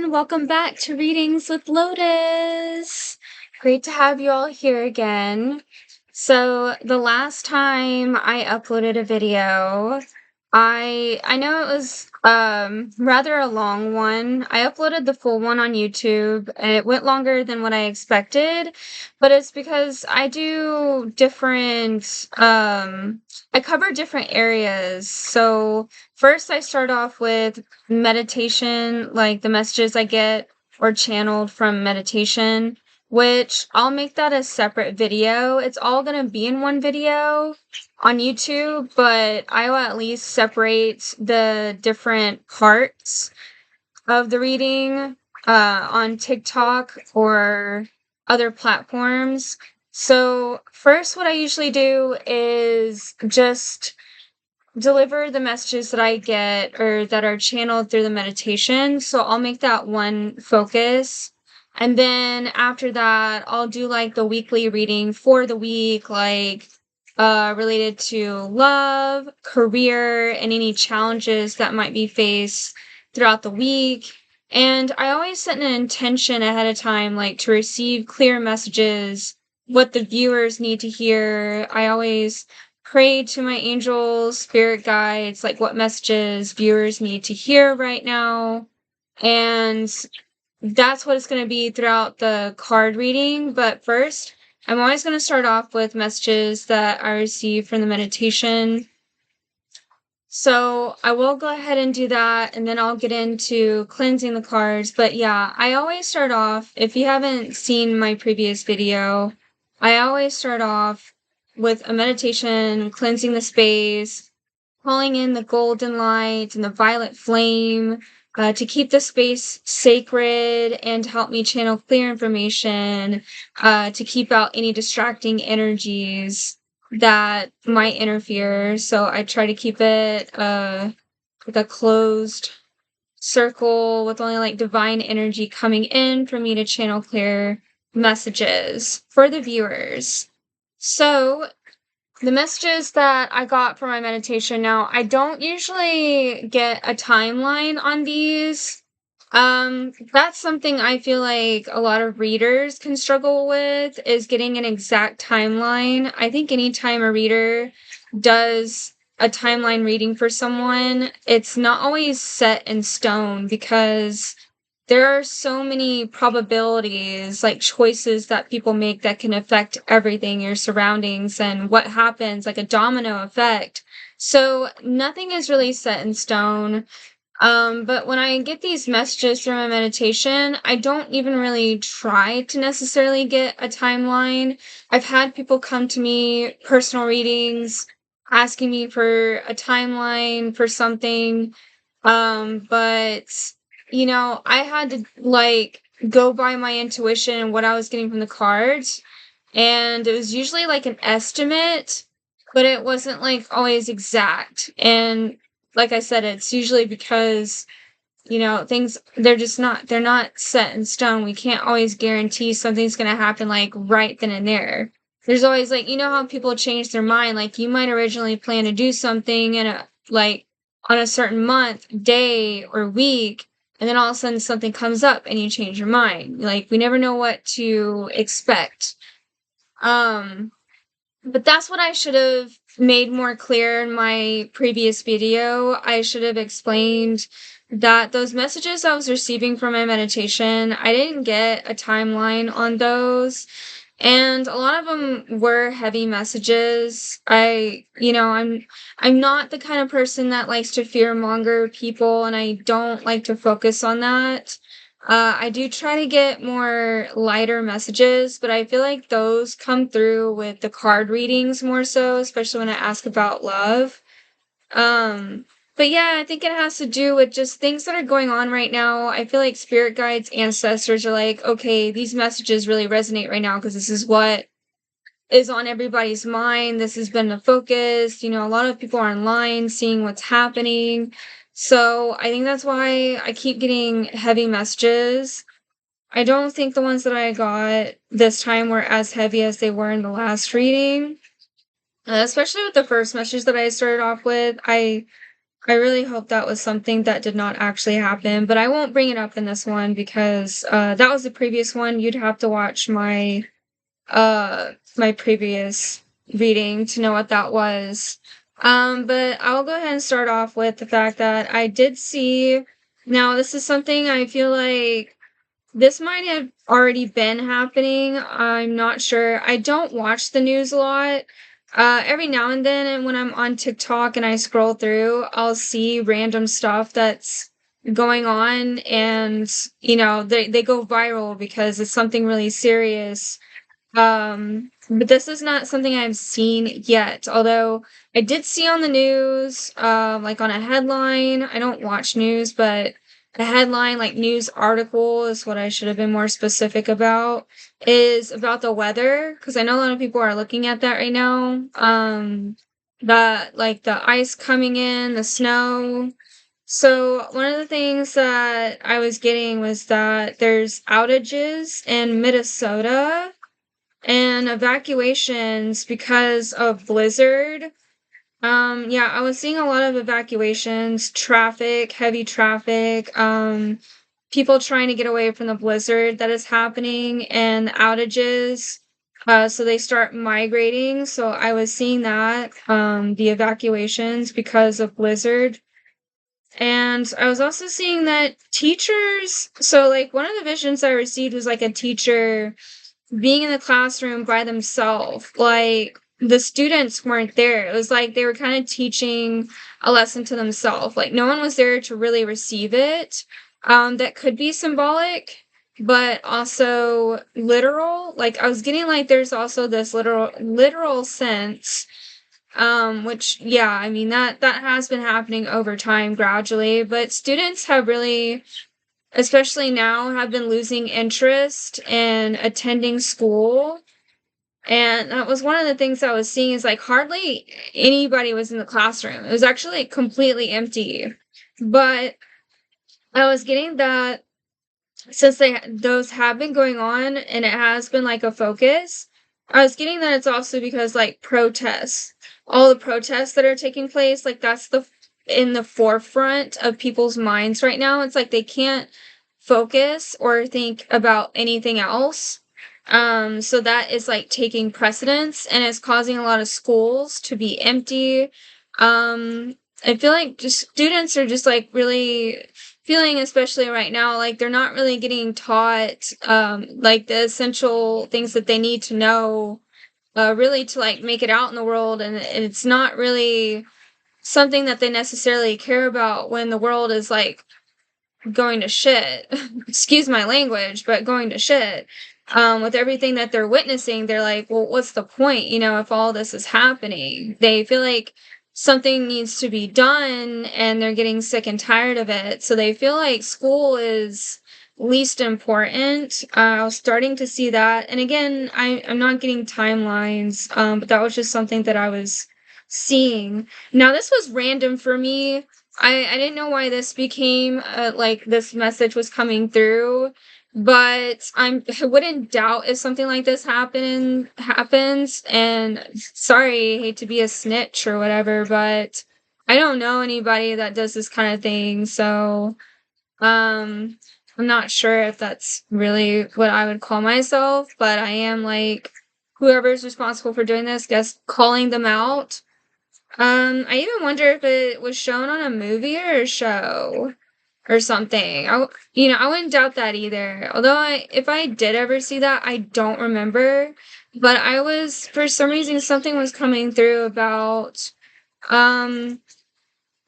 everyone. Welcome back to Readings with Lotus. Great to have you all here again. So, the last time I uploaded a video, I know it was rather a long one. I uploaded the full one on YouTube and it went longer than what I expected, but it's because I do different I cover different areas. So, first I start off with meditation, like the messages I get or channeled from meditation, which I'll make that a separate video. It's all going to be in one video on YouTube, but I will at least separate the different parts of the reading on TikTok or other platforms. So, first, what I usually do is just deliver the messages that I get or that are channeled through the meditation. So I'll make that one focus. And then after that, I'll do like the weekly reading for the week, like related to love, career, and any challenges that might be faced throughout the week. And I always set an intention ahead of time, like to receive clear messages, what the viewers need to hear. I always pray to my angels, spirit guides, like what messages viewers need to hear right now. And that's what it's going to be throughout the card reading. But first, I'm always going to start off with messages that I received from the meditation. So I will go ahead and do that, and then I'll get into cleansing the cards. But yeah, I always start off, if you haven't seen my previous video, I always start off with a meditation, cleansing the space, calling in the golden light and the violet flame to keep the space sacred and to help me channel clear information, to keep out any distracting energies that might interfere. So I try to keep it like a closed circle with only like divine energy coming in for me to channel clear messages for the viewers. So the messages that I got for my meditation now, I don't usually get a timeline on these. That's something I feel like a lot of readers can struggle with is getting an exact timeline. I think anytime a reader does a timeline reading for someone, it's not always set in stone because there are so many probabilities, like choices that people make that can affect everything, your surroundings, and what happens, like a domino effect. So nothing is really set in stone. But when I get these messages through my meditation, I don't even really try to necessarily get a timeline. I've had people come to me, personal readings, asking me for a timeline for something. But I had to like go by my intuition and what I was getting from the cards. And it was usually like an estimate, but it wasn't like always exact. And like I said, it's usually because, things, they're not set in stone. We can't always guarantee something's going to happen like right then and there. There's always like, how people change their mind. Like you might originally plan to do something like on a certain month, day, or week, and then all of a sudden something comes up and you change your mind. Like we never know what to expect. But that's what I should have made more clear in my previous video. I should have explained that those messages I was receiving from my meditation, I didn't get a timeline on those. And a lot of them were heavy messages. I'm not the kind of person that likes to fearmonger people, and I don't like to focus on that. I do try to get more lighter messages, but I feel like those come through with the card readings more so, especially when I ask about love. Um, but yeah, I think it has to do with just things that are going on right now. I feel like spirit guides, ancestors are like, okay, these messages really resonate right now because this is what is on everybody's mind. This has been the focus. A lot of people are online seeing what's happening. So I think that's why I keep getting heavy messages. I don't think the ones that I got this time were as heavy as they were in the last reading. Especially with the first message that I started off with. I really hope that was something that did not actually happen, but I won't bring it up in this one because, that was the previous one. You'd have to watch my previous reading to know what that was. But I'll go ahead and start off with the fact that I did see now this is something I feel like this might have already been happening. I'm not sure. I don't watch the news a lot. Every now and then, and when I'm on TikTok and I scroll through, I'll see random stuff that's going on, and they go viral because it's something really serious. But this is not something I've seen yet, although I did see on the news, like on a headline. I don't watch news, but a headline, like news article is what I should have been more specific about, is about the weather, because I know a lot of people are looking at that right now. That like the ice coming in, the snow. So one of the things that I was getting was that there's outages in Minnesota and evacuations because of blizzard. Yeah, I was seeing a lot of evacuations, traffic, heavy traffic, people trying to get away from the blizzard that is happening and outages. So they start migrating. So I was seeing that, the evacuations because of blizzard. And I was also seeing that teachers, so like one of the visions I received was like a teacher being in the classroom by themselves. Like the students weren't there. It was like they were kind of teaching a lesson to themselves. Like no one was there to really receive it. That could be symbolic, but also literal. Like I was getting like there's also this literal sense. Which yeah, I mean that has been happening over time gradually, but students have really, especially now, have been losing interest in attending school. And that was one of the things I was seeing is like hardly anybody was in the classroom. It was actually completely empty. But I was getting that since those have been going on and it has been like a focus, I was getting that it's also because like protests, all the protests that are taking place, like that's in the forefront of people's minds right now. It's like they can't focus or think about anything else. So that is like taking precedence and it's causing a lot of schools to be empty. I feel like just students are just like really feeling, especially right now, like they're not really getting taught like the essential things that they need to know really to like make it out in the world, and it's not really something that they necessarily care about when the world is like going to shit. Excuse my language, but going to shit. With everything that they're witnessing, they're like, well, what's the point, if all this is happening? They feel like something needs to be done and they're getting sick and tired of it. So they feel like school is least important. I was starting to see that. And again, I'm not getting timelines, but that was just something that I was seeing. Now, this was random for me. I didn't know why this became like this message was coming through, but I wouldn't doubt if something like this happens. And sorry, hate to be a snitch or whatever, but I don't know anybody that does this kind of thing, so I'm not sure if that's really what I would call myself, but I am like whoever's responsible for doing this, guess calling them out. I even wonder if it was shown on a movie or a show or something. I wouldn't doubt that either. Although if I did ever see that, I don't remember. But for some reason, something was coming through about, um,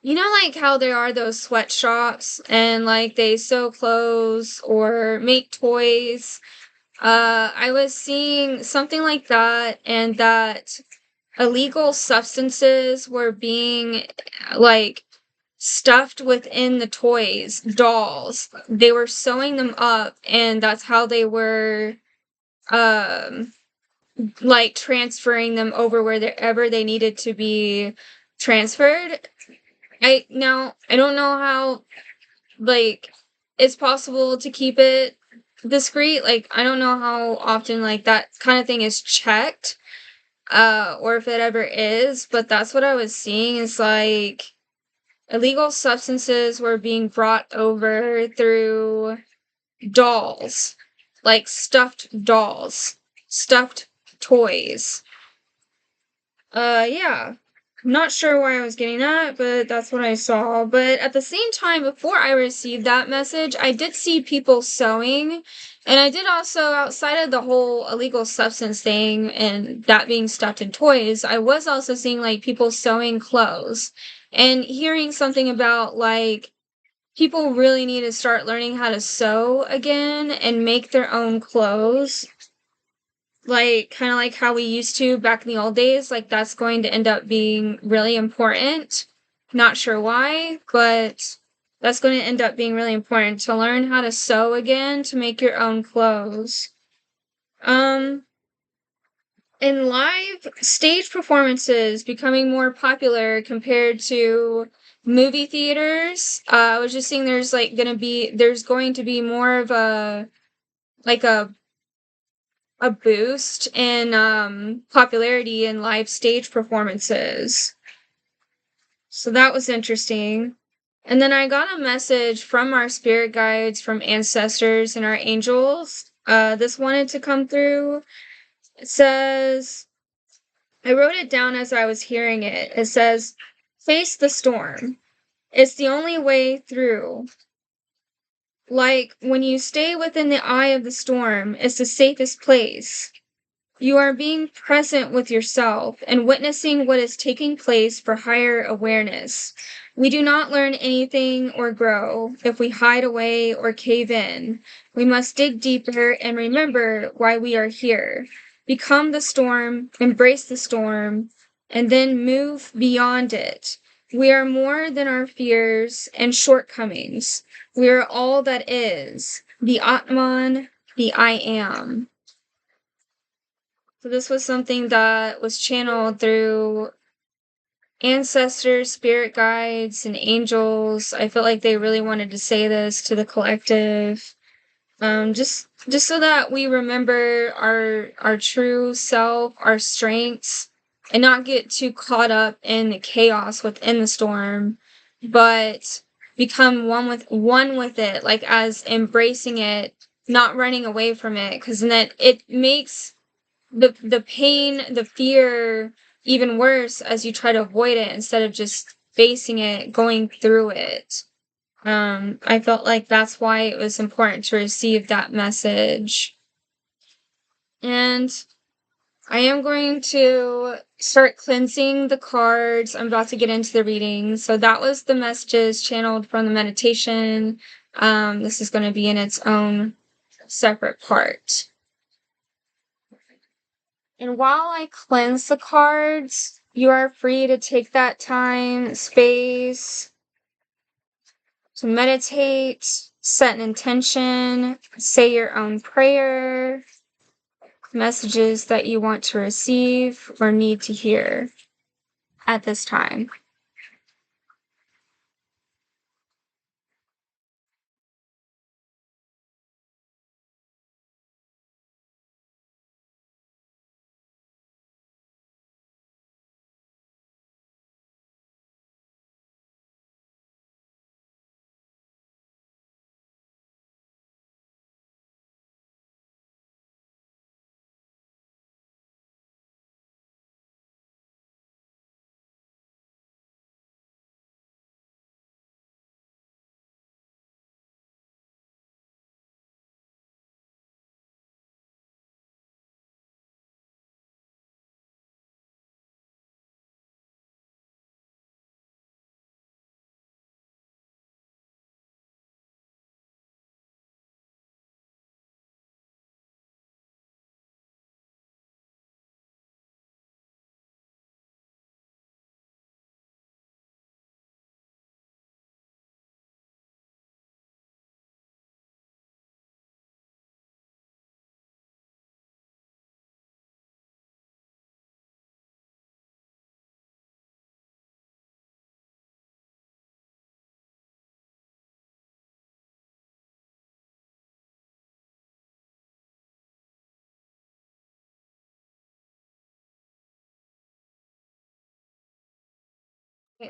like how there are those sweatshops and like they sew clothes or make toys. I was seeing something like that, and that illegal substances were being like stuffed within the toys, dolls. They were sewing them up, and that's how they were um like transferring them over wherever they needed to be transferred. I don't know how like it's possible to keep it discreet. Like I don't know how often like that kind of thing is checked, or if it ever is, but that's what I was seeing is like illegal substances were being brought over through dolls, like stuffed dolls, stuffed toys. Yeah. I'm not sure why I was getting that, but that's what I saw. But at the same time, before I received that message, I did see people sewing. And I did also, outside of the whole illegal substance thing and that being stuffed in toys, I was also seeing like people sewing clothes and hearing something about like people really need to start learning how to sew again and make their own clothes, like kind of like how we used to back in the old days. Like that's going to end up being really important. Not sure why, but that's going to end up being really important to learn how to sew again to make your own clothes. Um in live stage performances becoming more popular compared to movie theaters. I was just seeing there's going to be more of like a boost in popularity in live stage performances. So that was interesting. And then I got a message from our spirit guides, from ancestors and our angels. This wanted to come through. It says, I wrote it down as I was hearing it. It says, face the storm. It's the only way through. Like when you stay within the eye of the storm, it's the safest place. You are being present with yourself and witnessing what is taking place for higher awareness. We do not learn anything or grow if we hide away or cave in. We must dig deeper and remember why we are here. Become the storm, embrace the storm, and then move beyond it. We are more than our fears and shortcomings. We are all that is, the Atman, the I am. So this was something that was channeled through ancestors, spirit guides, and angels. I felt like they really wanted to say this to the collective. Just so that we remember our true self, our strengths, and not get too caught up in the chaos within the storm, but become one with it, like as embracing it, not running away from it, because then it makes the pain, the fear even worse as you try to avoid it instead of just facing it, going through it. I felt like that's why it was important to receive that message. And I am going to start cleansing the cards. I'm about to get into the reading. So that was the messages channeled from the meditation. This is going to be in its own separate part. And while I cleanse the cards, you are free to take that time, space to meditate, set an intention, say your own prayer, messages that you want to receive or need to hear at this time.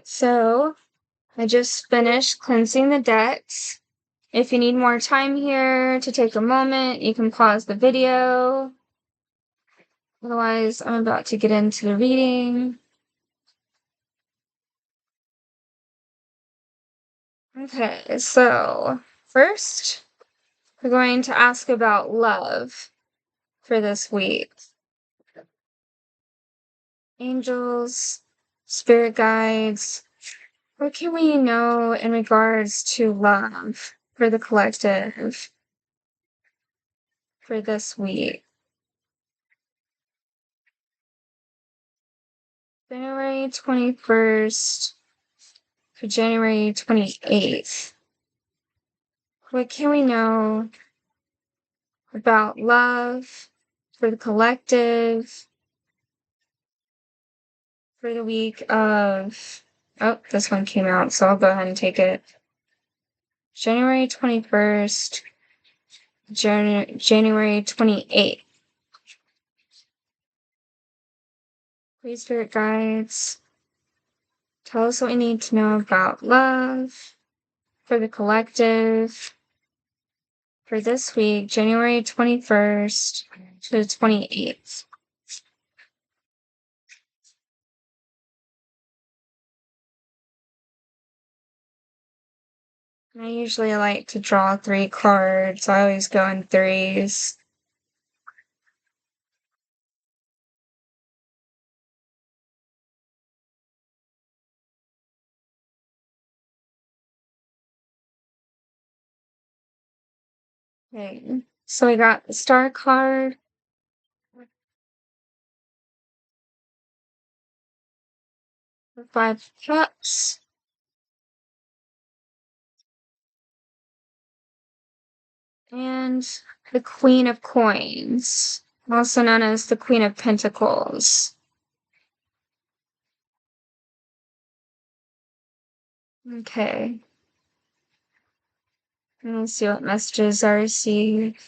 So I just finished cleansing the decks. If you need more time here to take a moment, you can pause the video. Otherwise, I'm about to get into the reading. Okay, so first, we're going to ask about love for this week. Angels, spirit guides, what can we know in regards to love for the collective for this week? January 21st to January 28th. What can we know about love for the collective for the week of... Oh, this one came out, so I'll go ahead and take it. January 21st, January 28th. Please, spirit guides, tell us what we need to know about love for the collective for this week, January 21st to the 28th. I usually like to draw 3 cards. I always go in threes. Okay, so I got the Star card, the 5 of Cups, and the Queen of Coins, also known as the Queen of Pentacles. Okay. Let's see what messages I received.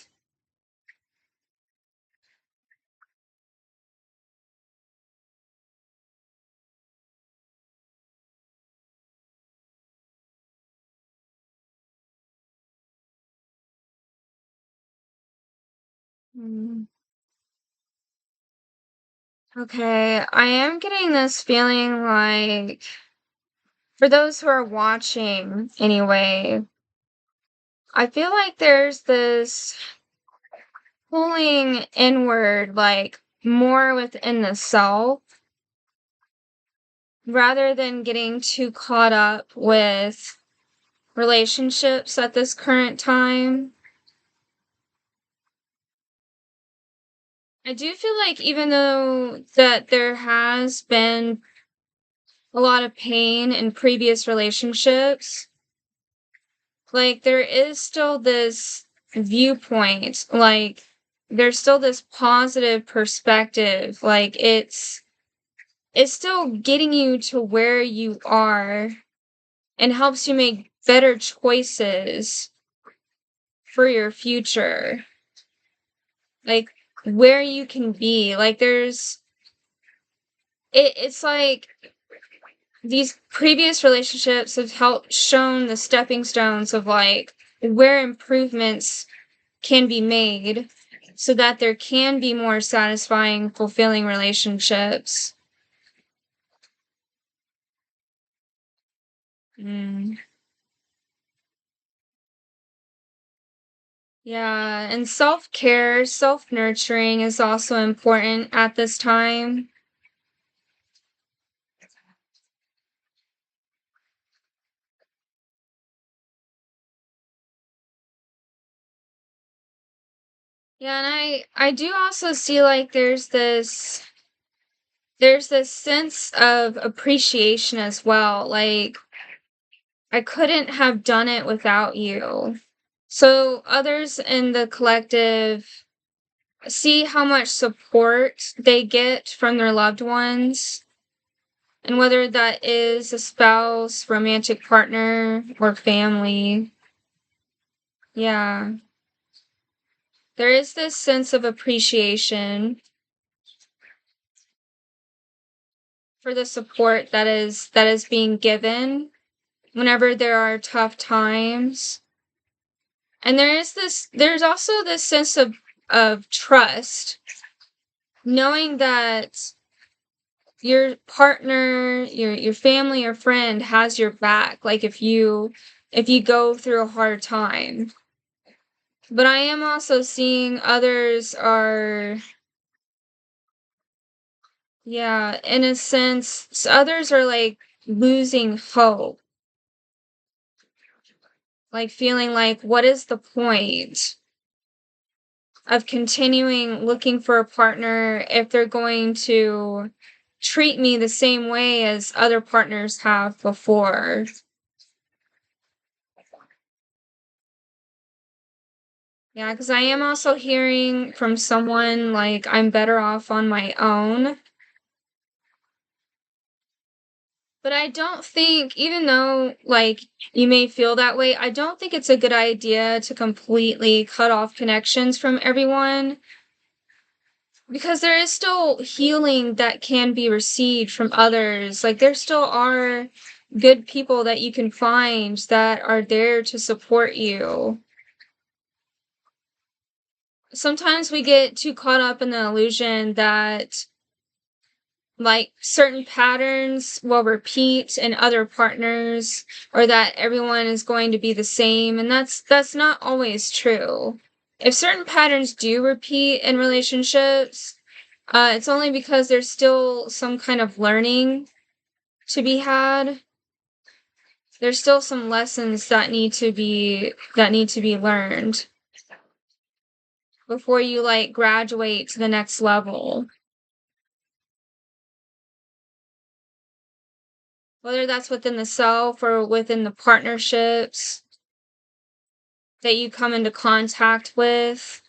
Okay, I am getting this feeling like, for those who are watching anyway, I feel like there's this pulling inward, like more within the self, rather than getting too caught up with relationships at this current time. I do feel like even though that there has been a lot of pain in previous relationships, like there is still this viewpoint, like there's still this positive perspective, like it's still getting you to where you are and helps you make better choices for your future, like where you can be. Like it's like these previous relationships have helped shown the stepping stones of like where improvements can be made so that there can be more satisfying, fulfilling relationships. Mm. Yeah, and self-care, self-nurturing is also important at this time. Yeah, and I do also see like there's this sense of appreciation as well. Like I couldn't have done it without you. So others in the collective see how much support they get from their loved ones, and whether that is a spouse, romantic partner, or family. Yeah. There is this sense of appreciation for the support that is being given. whenever there are tough times. And there's also this sense of trust, knowing that your partner, your family or friend has your back, like if you go through a hard time. But I am also seeing others are, yeah, in a sense, others are like losing hope, like feeling like, what is the point of continuing looking for a partner if they're going to treat me the same way as other partners have before? Yeah, because I am also hearing from someone like I'm better off on my own. But I don't think, even though like you may feel that way, I don't think it's a good idea to completely cut off connections from everyone, because there is still healing that can be received from others. Like there still are good people that you can find that are there to support you. Sometimes we get too caught up in the illusion that like certain patterns will repeat in other partners, or that everyone is going to be the same, and that's not always true. If certain patterns do repeat in relationships, it's only because there's still some kind of learning to be had. There's still some lessons that need to be learned before you like graduate to the next level. Whether that's within the self or within the partnerships that you come into contact with.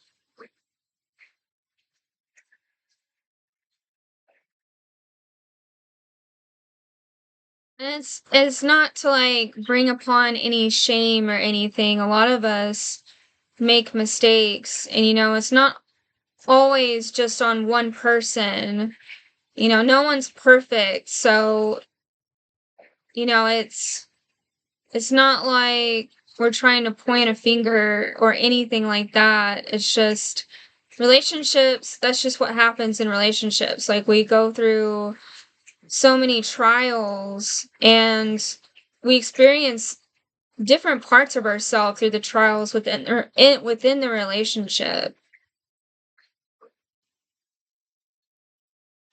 And it's not to like bring upon any shame or anything. A lot of us make mistakes, and it's not always just on one person. No one's perfect. So, it's not like we're trying to point a finger or anything like that. It's just relationships, that's just what happens in relationships. Like we go through so many trials, and we experience different parts of ourselves through the trials within the relationship.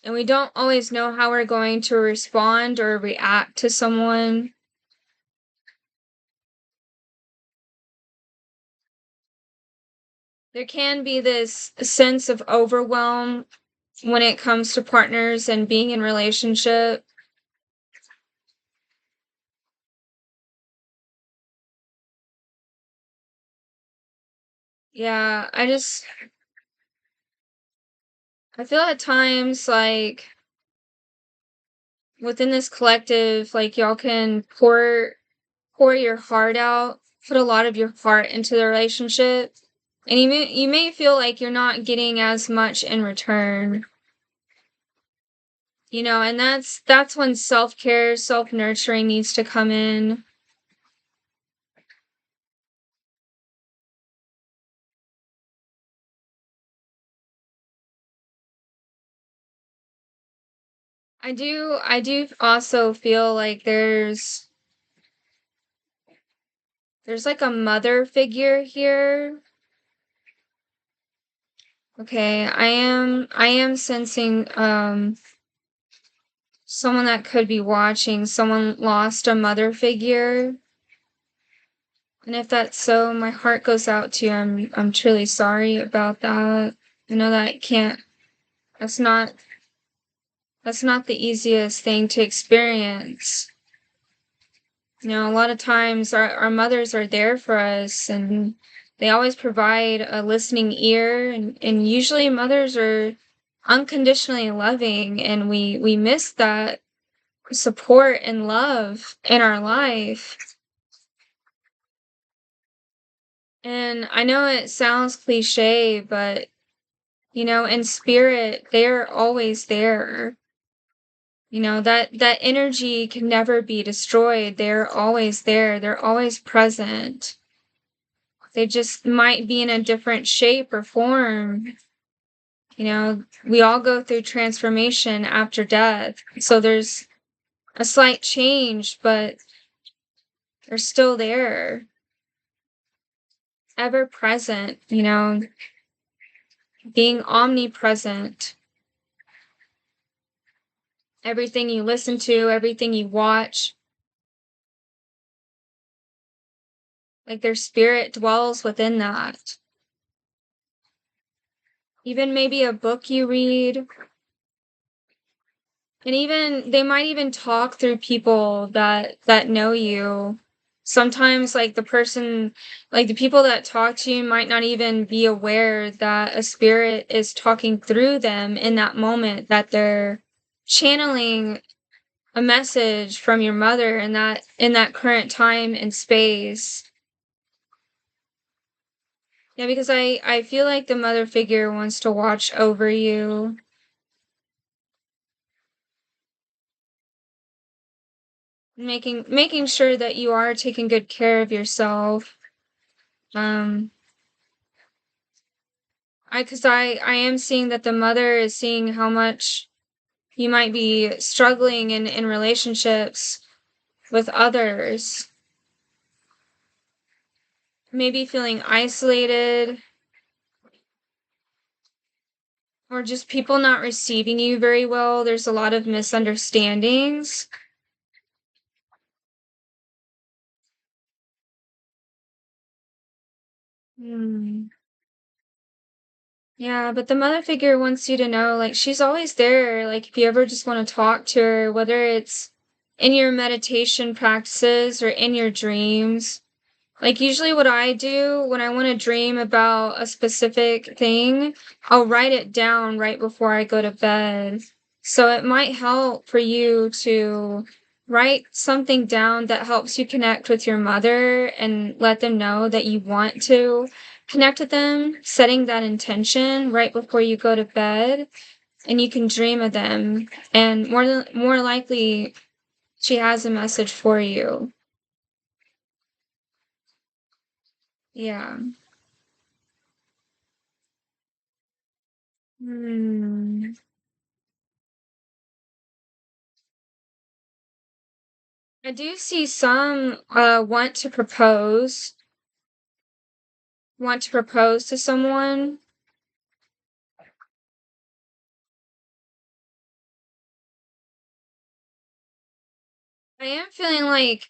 And we don't always know how we're going to respond or react to someone. There can be this sense of overwhelm when it comes to partners and being in relationship. Yeah, I feel at times like within this collective, like y'all can pour your heart out, put a lot of your heart into the relationship, and you may feel like you're not getting as much in return. And that's when self-care, self-nurturing needs to come in. I do also feel like there's like a mother figure here. Okay, I am sensing someone that could be watching, someone lost a mother figure. And if that's so, my heart goes out to you. I'm truly sorry about that. I know that can't that's not that's not the easiest thing to experience. A lot of times our mothers are there for us, and they always provide a listening ear, and usually mothers are unconditionally loving, and we miss that support and love in our life. And I know it sounds cliche, but in spirit, they're always there. That energy can never be destroyed. They're always there. They're always present. They just might be in a different shape or form. We all go through transformation after death. So there's a slight change, but they're still there, ever present, being omnipresent. Everything you listen to, everything you watch, like their spirit dwells within that. Even maybe a book you read, and even they might even talk through people that know you. Sometimes the people that talk to you might not even be aware that a spirit is talking through them in that moment, that they're channeling a message from your mother in that current time and space. Yeah, because I feel like the mother figure wants to watch over you, making sure that you are taking good care of yourself. Um, I am seeing that the mother is seeing how much you might be struggling in relationships with others, maybe feeling isolated, or just people not receiving you very well. There's a lot of misunderstandings. Hmm. Yeah, but the mother figure wants you to know, like, she's always there. Like, if you ever just want to talk to her, whether it's in your meditation practices or in your dreams. Like, usually what I do when I want to dream about a specific thing, I'll write it down right before I go to bed. So it might help for you to write something down that helps you connect with your mother and let them know that you want to connect with them, setting that intention right before you go to bed, and you can dream of them. And more likely, she has a message for you. Yeah. Hmm. I do see some want to propose to someone. I am feeling like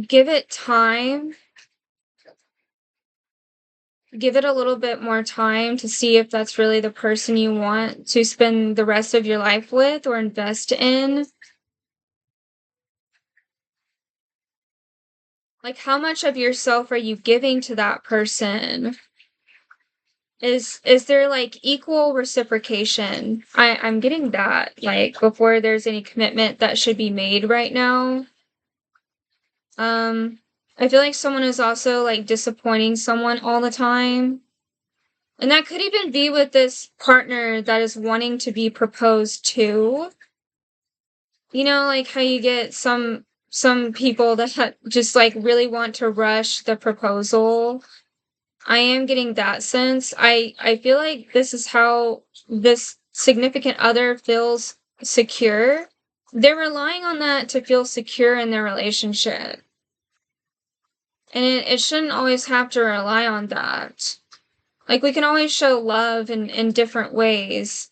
give it time, give it a little bit more time to see if that's really the person you want to spend the rest of your life with or invest in. Like, how much of yourself are you giving to that person? Is there like equal reciprocation? I'm getting that, like, before there's any commitment that should be made right now. Um, I feel like someone is also like disappointing someone all the time. And that could even be with this partner that is wanting to be proposed to. Like how you get some people that just like really want to rush the proposal. I am getting that sense. I feel like this is how this significant other feels secure. They're relying on that to feel secure in their relationship. And it shouldn't always have to rely on that. Like, we can always show love in different ways.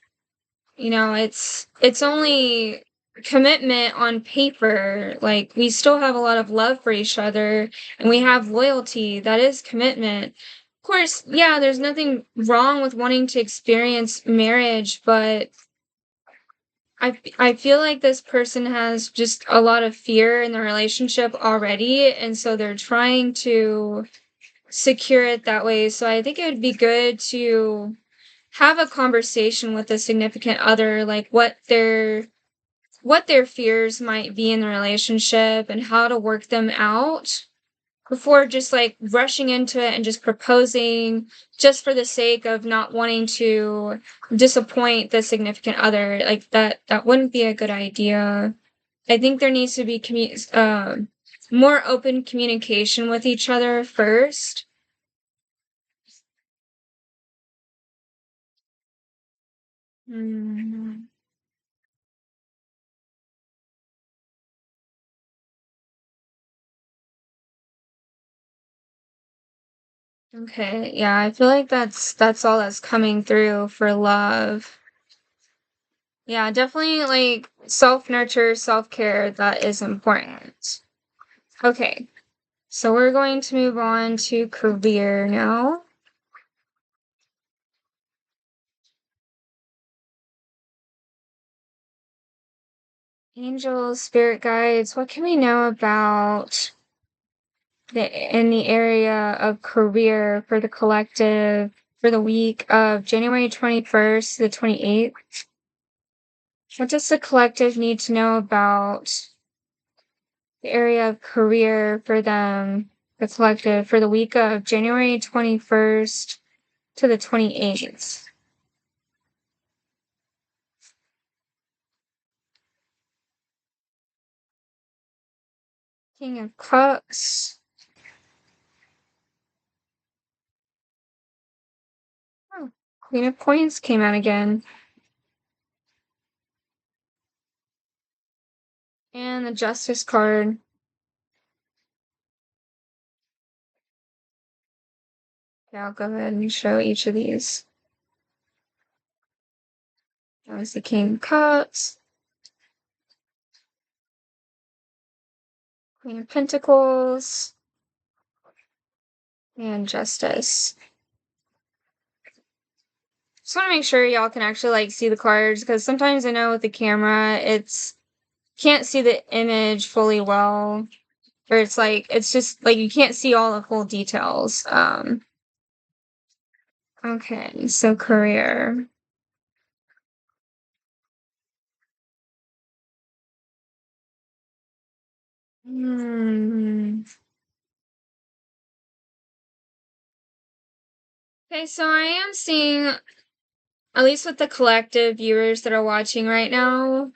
It's only commitment on paper. Like, we still have a lot of love for each other and we have loyalty. That is commitment. Of course, yeah, there's nothing wrong with wanting to experience marriage, but I feel like this person has just a lot of fear in the relationship already, and so they're trying to secure it that way. So I think it would be good to have a conversation with a significant other, like what their fears might be in the relationship and how to work them out. before just like rushing into it and just proposing just for the sake of not wanting to disappoint the significant other. Like that wouldn't be a good idea. I think there needs to be more open communication with each other first. Mm, okay, yeah, I feel like that's all that's coming through for love. Yeah, definitely like self-nurture, self-care, that is important. Okay, so we're going to move on to career now. Angels, spirit guides, what can we know about in the area of career for the collective for the week of January 21st to the 28th? What does the collective need to know about the area of career for them, the collective, for the week of January 21st to the 28th? King of Cups. Oh, Queen of Coins came out again. And the Justice card. Yeah, I'll go ahead and show each of these. That was the King of Cups. Queen of Pentacles. And Justice. Just want to make sure y'all can actually like see the cards, because sometimes I know with the camera it's can't see the image fully well, or it's like it's just like you can't see all the full details. Okay, so career. Hmm. Okay, so I am seeing, at least with the collective viewers that are watching right now,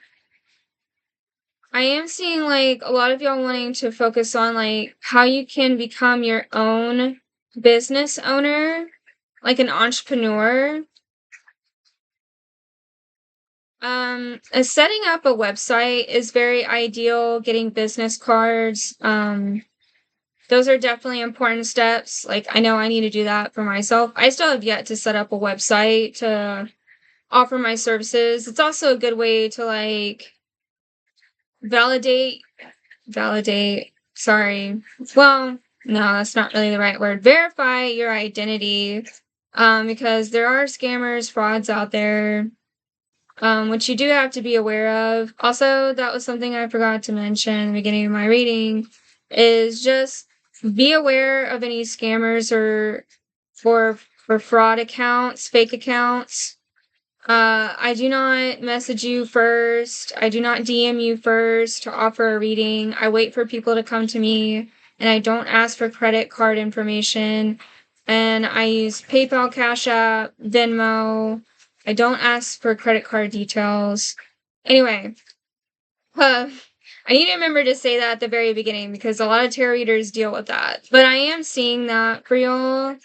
I am seeing like a lot of y'all wanting to focus on like how you can become your own business owner, like an entrepreneur. Setting up a website is very ideal, getting business cards. Those are definitely important steps. Like, I know I need to do that for myself. I still have yet to set up a website to offer my services. It's also a good way to like validate, sorry. Well, no, that's not really the right word. Verify your identity. Because there are scammers, frauds out there, which you do have to be aware of. Also, that was something I forgot to mention in the beginning of my reading, is just be aware of any scammers or for fraud accounts, fake accounts. I do not message you first. I do not DM you first to offer a reading. I wait for people to come to me, and I don't ask for credit card information. And I use PayPal, Cash App, Venmo. I don't ask for credit card details. Anyway, I need to remember to say that at the very beginning, because a lot of tarot readers deal with that. But I am seeing that for y'all.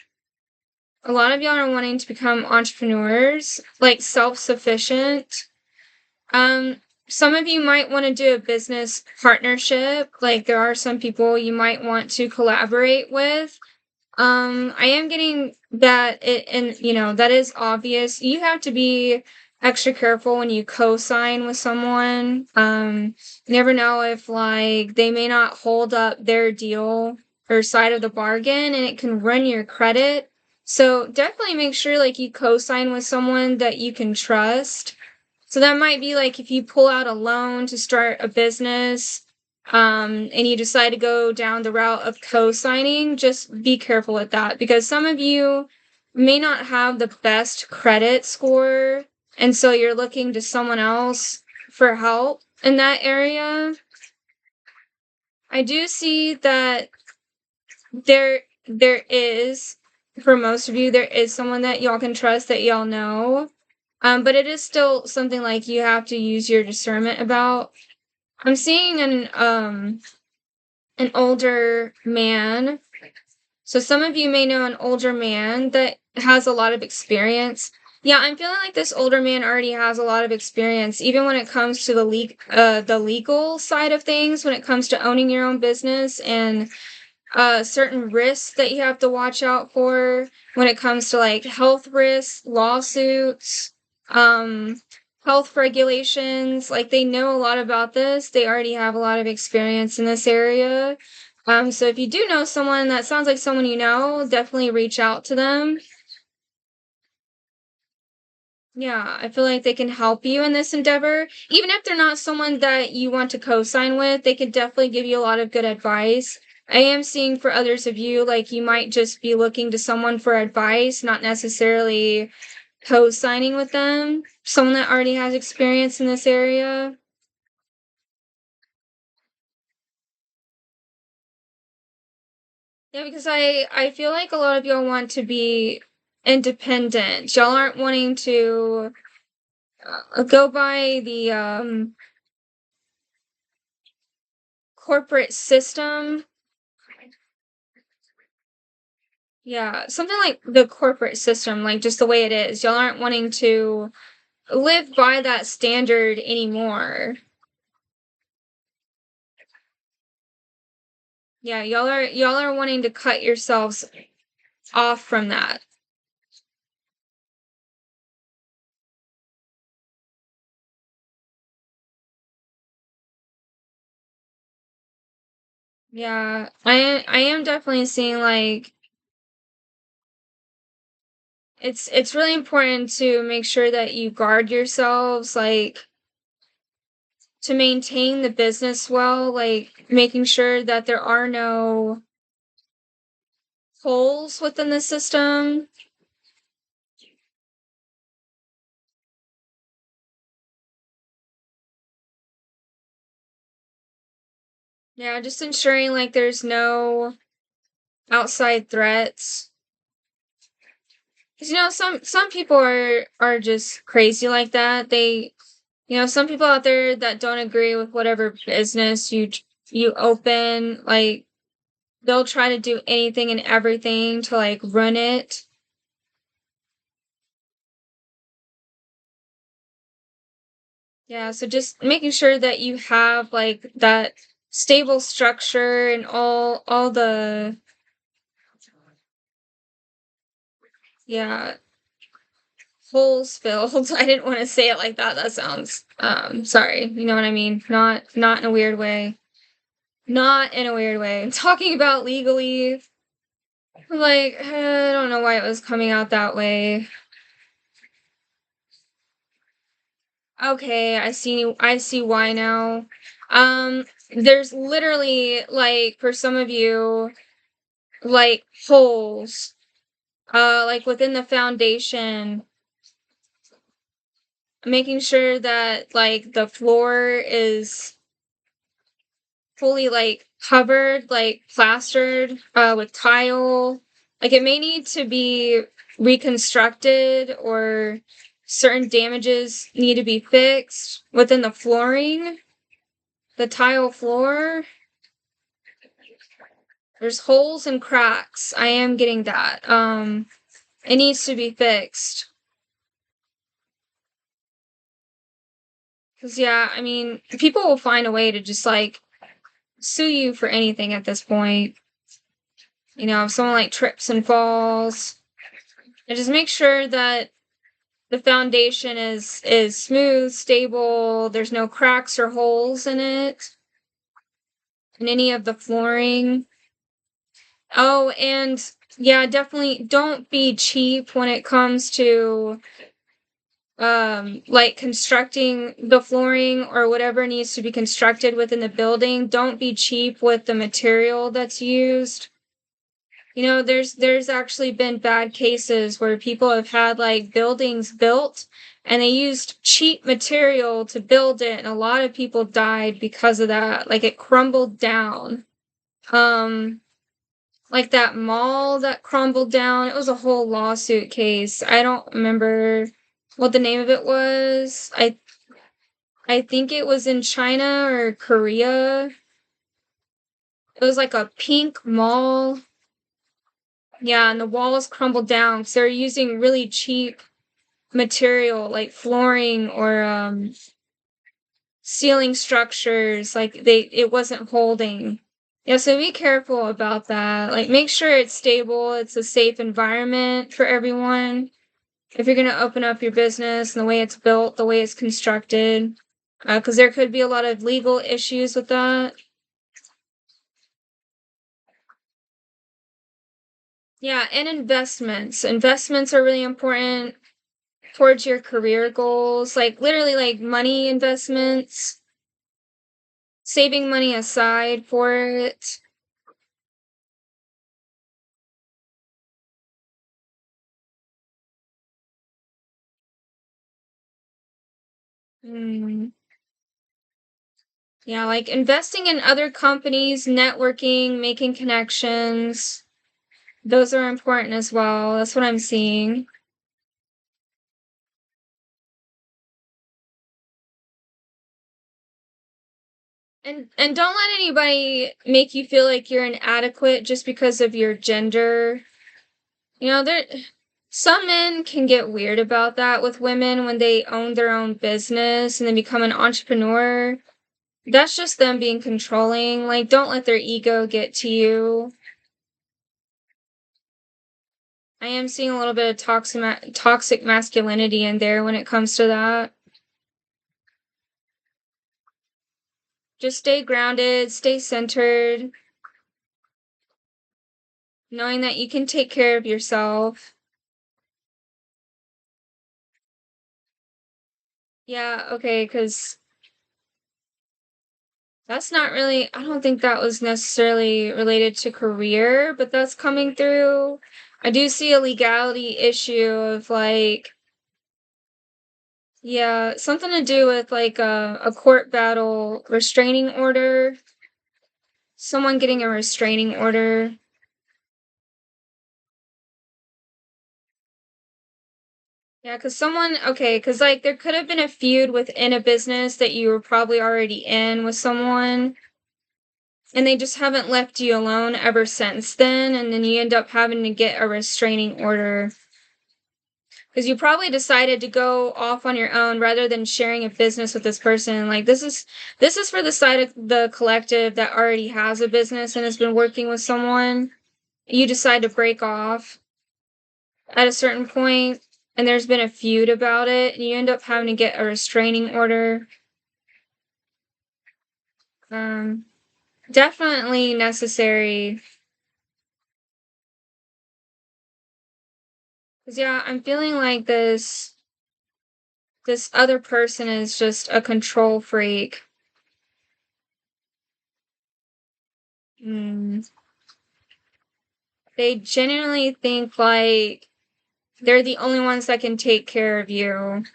A lot of y'all are wanting to become entrepreneurs, like self-sufficient. Some of you might want to do a business partnership. Like there are some people you might want to collaborate with. I am getting that and you know, that is obvious. You have to be extra careful when you co-sign with someone. You never know if like they may not hold up their deal or side of the bargain, and it can run your credit. So definitely make sure like you co-sign with someone that you can trust. So that might be like if you pull out a loan to start a business, and you decide to go down the route of co-signing, just be careful with that, because some of you may not have the best credit score, and so you're looking to someone else for help in that area. I do see that there is, for most of you, there is someone that y'all can trust that y'all know. But it is still something like you have to use your discernment about. I'm seeing an older man. So some of you may know an older man that has a lot of experience. Yeah, I'm feeling like this older man already has a lot of experience, even when it comes to the legal side of things, when it comes to owning your own business and certain risks that you have to watch out for when it comes to like health risks, lawsuits, um, health regulations. Like they know a lot about this. They already have a lot of experience in this area. So if you do know someone that sounds like someone you know, definitely reach out to them. Yeah, I feel like they can help you in this endeavor. Even if they're not someone that you want to co-sign with, they could definitely give you a lot of good advice. I am seeing for others of you, like you might just be looking to someone for advice, not necessarily co-signing with them. Someone that already has experience in this area. Yeah, because I feel like a lot of y'all want to be independent. Y'all aren't wanting to go by the corporate system. Yeah, something like the corporate system, like just the way it is. Y'all aren't wanting to live by that standard anymore. Yeah, y'all are wanting to cut yourselves off from that. Yeah, I am definitely seeing like it's really important to make sure that you guard yourselves, like to maintain the business well, like making sure that there are no holes within the system. Yeah, just ensuring like there's no outside threats. 'Cause, you know, some people are just crazy like that. Some people out there that don't agree with whatever business you open, like they'll try to do anything and everything to like run it. Yeah, so just making sure that you have like that stable structure and all the yeah, holes filled. I didn't want to say it like that. That sounds sorry. You know what I mean? Not in a weird way. Not in a weird way. I'm talking about legally. Like, I don't know why it was coming out that way. Okay, I see why now. There's literally like for some of you like holes like within the foundation, making sure that like the floor is fully like covered, like plastered with tile. Like it may need to be reconstructed or certain damages need to be fixed within the flooring, the tile floor. There's holes and cracks. I am getting that. It needs to be fixed. Cause yeah, I mean, people will find a way to just like sue you for anything at this point. You know, if someone like trips and falls, and just make sure that the foundation is smooth, stable, there's no cracks or holes in it, in any of the flooring. Oh, and yeah, definitely don't be cheap when it comes to like constructing the flooring or whatever needs to be constructed within the building. Don't be cheap with the material that's used. You know, there's actually been bad cases where people have had like buildings built and they used cheap material to build it and a lot of people died because of that. Like it crumbled down. Um like that mall that crumbled down. It was a whole lawsuit case. I don't remember what the name of it was. I think it was in China or Korea. It was like a pink mall. Yeah, and the walls crumbled down because they're using really cheap material like flooring or ceiling structures. Like it wasn't holding. Yeah, so be careful about that. Like make sure it's stable, it's a safe environment for everyone. If you're going to open up your business and the way it's built, the way it's constructed, because there could be a lot of legal issues with that. Yeah, and investments. Investments are really important towards your career goals, like literally like money investments, saving money aside for it. Mm, yeah, like investing in other companies, networking, making connections. Those are important as well. That's what I'm seeing. And don't let anybody make you feel like you're inadequate just because of your gender. You know, there some men can get weird about that with women when they own their own business and they become an entrepreneur. That's just them being controlling. Like, don't let their ego get to you. I am seeing a little bit of toxic masculinity in there when it comes to that. Just stay grounded, stay centered, knowing that you can take care of yourself. Yeah, okay, because that's not really, I don't think that was necessarily related to career, but that's coming through. I do see a legality issue of like, yeah, something to do with like a court battle restraining order, someone getting a restraining order. Yeah, because okay, because like there could have been a feud within a business that you were probably already in with someone, and they just haven't left you alone ever since then, and then you end up having to get a restraining order because you probably decided to go off on your own rather than sharing a business with this person. Like this is for the side of the collective that already has a business and has been working with someone. You decide to break off at a certain point, and there's been a feud about it, and you end up having to get a restraining order. Um, Definitely necessary. Cause yeah, I'm feeling like this other person is just a control freak. Mm. They genuinely think like they're the only ones that can take care of you.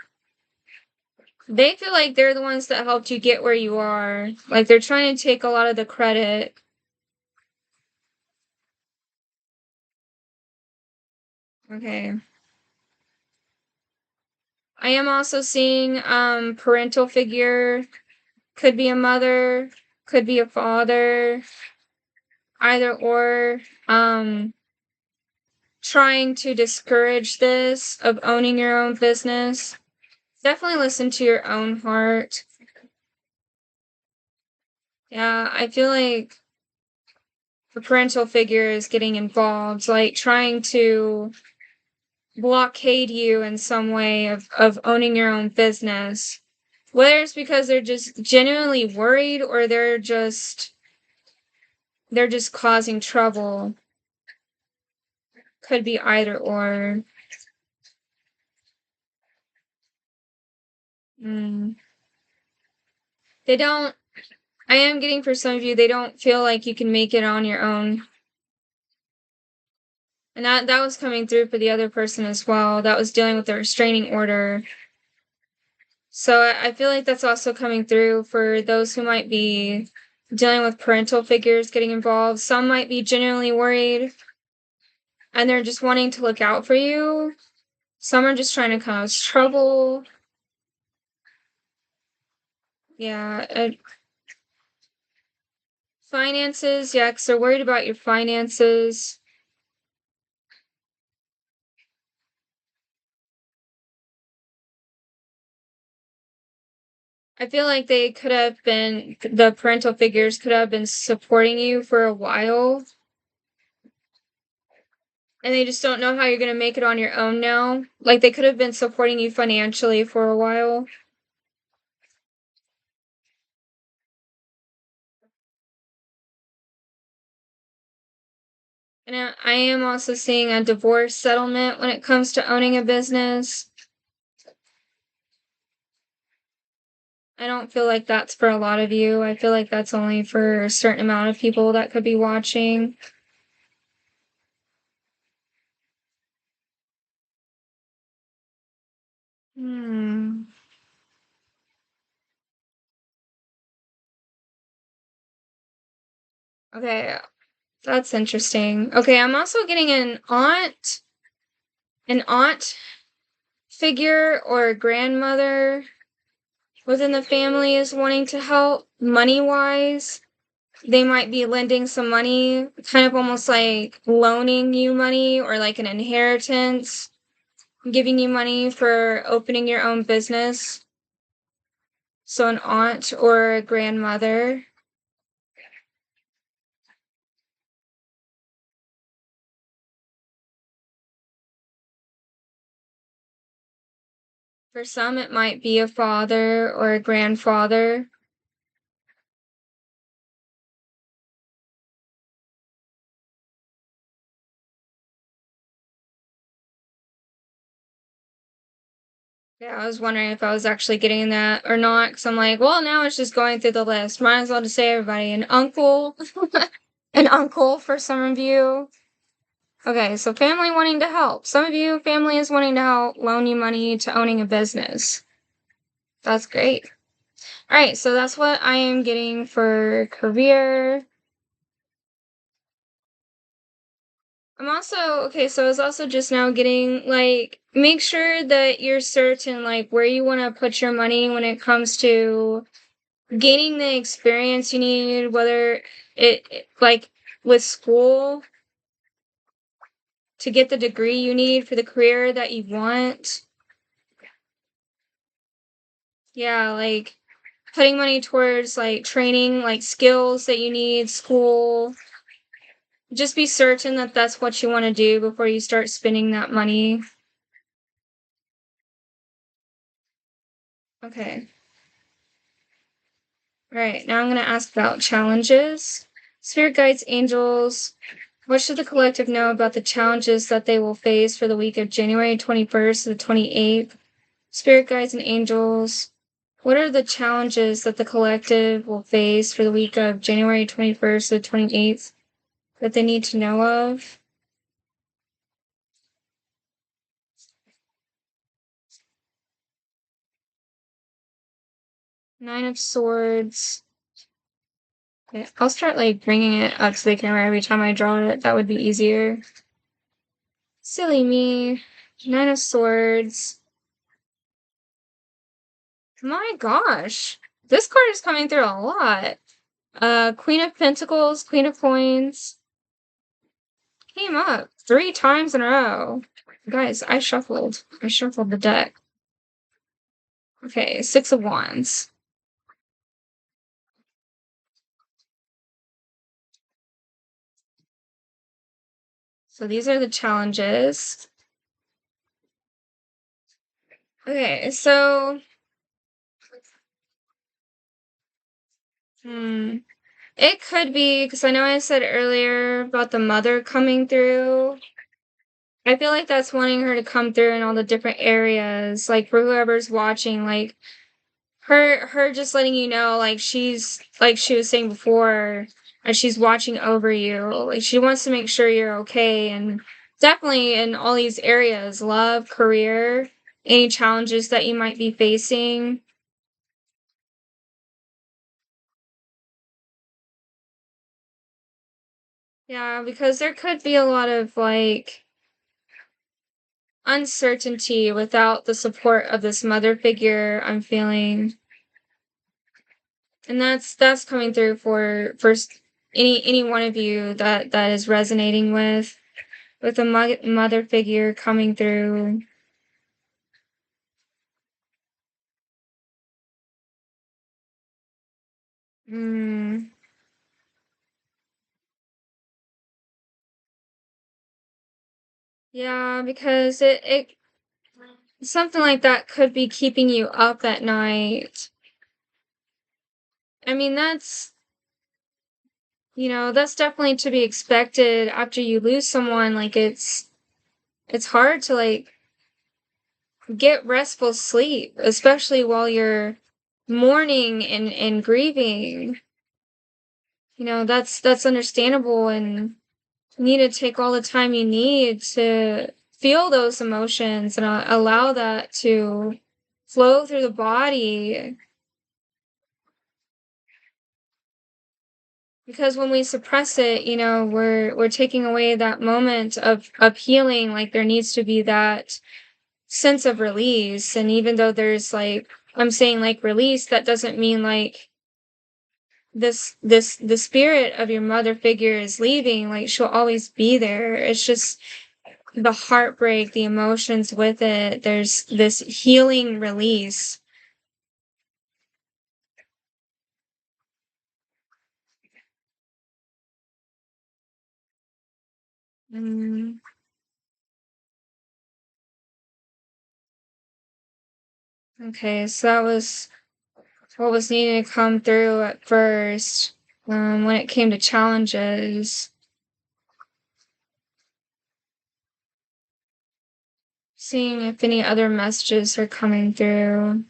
They feel like they're the ones that helped you get where you are. Like they're trying to take a lot of the credit. Okay. I am also seeing parental figure, could be a mother, could be a father, either or trying to discourage this of owning your own business. Definitely listen to your own heart. Yeah, I feel like the parental figure is getting involved, like trying to blockade you in some way of owning your own business. Whether it's because they're just genuinely worried or they're just causing trouble. Could be either or. Mm. They don't I am getting for some of you, they don't feel like you can make it on your own. And that was coming through for the other person as well. That was dealing with the restraining order. So I feel like that's also coming through for those who might be dealing with parental figures getting involved. Some might be genuinely worried and they're just wanting to look out for you. Some are just trying to cause trouble. Yeah, finances, yeah, because they're worried about your finances. I feel like the parental figures could have been supporting you for a while, and they just don't know how you're gonna make it on your own now. Like, they could have been supporting you financially for a while. And I am also seeing a divorce settlement when it comes to owning a business. I don't feel like that's for a lot of you. I feel like that's only for a certain amount of people that could be watching. Hmm. Okay, that's interesting. Okay, I'm also getting an aunt figure or a grandmother within the family is wanting to help money wise. They might be lending some money, kind of almost like loaning you money or like an inheritance, giving you money for opening your own business. So, an aunt or a grandmother. For some, it might be a father or a grandfather. Yeah, I was wondering if I was actually getting that or not, because I'm like, well, now it's just going through the list. Might as well just say everybody. An uncle, an uncle for some of you. Okay, so family wanting to help. Some of you, family is wanting to help loan you money to owning a business. That's great. All right, so that's what I am getting for career. I'm also, okay, so I was also just now getting, like, make sure that you're certain, like, where you want to put your money when it comes to gaining the experience you need, whether like, with school to get the degree you need for the career that you want. Yeah, like, putting money towards, like, training, like, skills that you need, school. Just be certain that that's what you want to do before you start spending that money. Okay. All right, now I'm going to ask about challenges. Spirit guides, angels, what should the collective know about the challenges that they will face for the week of January 21st to the 28th? Spirit guides and angels, what are the challenges that the collective will face for the week of January 21st to the 28th that they need to know of? Nine of Swords. Okay, I'll start like bringing it up to the camera every time I draw it. That would be easier. Silly me. Nine of Swords. My gosh. This card is coming through a lot. Queen of Pentacles, Queen of Coins. Came up 3 times in a row. Guys, I shuffled. I shuffled the deck. Okay, Six of Wands. So these are the challenges. Okay, so it could be because I know I said earlier about the mother coming through. I feel like that's wanting her to come through in all the different areas. Like for whoever's watching, like her just letting you know, like she's like she was saying before, she's watching over you. Like she wants to make sure you're okay, and definitely in all these areas, love, career, any challenges that you might be facing. Yeah, because there could be a lot of like uncertainty without the support of this mother figure I'm feeling. And that's coming through for any one of you that is resonating with a mother figure coming through. Mm, yeah, because it something like that could be keeping you up at night. I mean, that's definitely to be expected after you lose someone. Like it's hard to like get restful sleep, especially while you're mourning and grieving. That's understandable, and you need to take all the time you need to feel those emotions and allow that to flow through the body. Because when we suppress it, we're taking away that moment of healing. Like there needs to be that sense of release. And even though there's like I'm saying like release, that doesn't mean like this the spirit of your mother figure is leaving. Like she'll always be there. It's just the heartbreak, the emotions with it. There's this healing release. Mm, okay, so that was what was needing to come through at first. When it came to challenges, seeing if any other messages are coming through.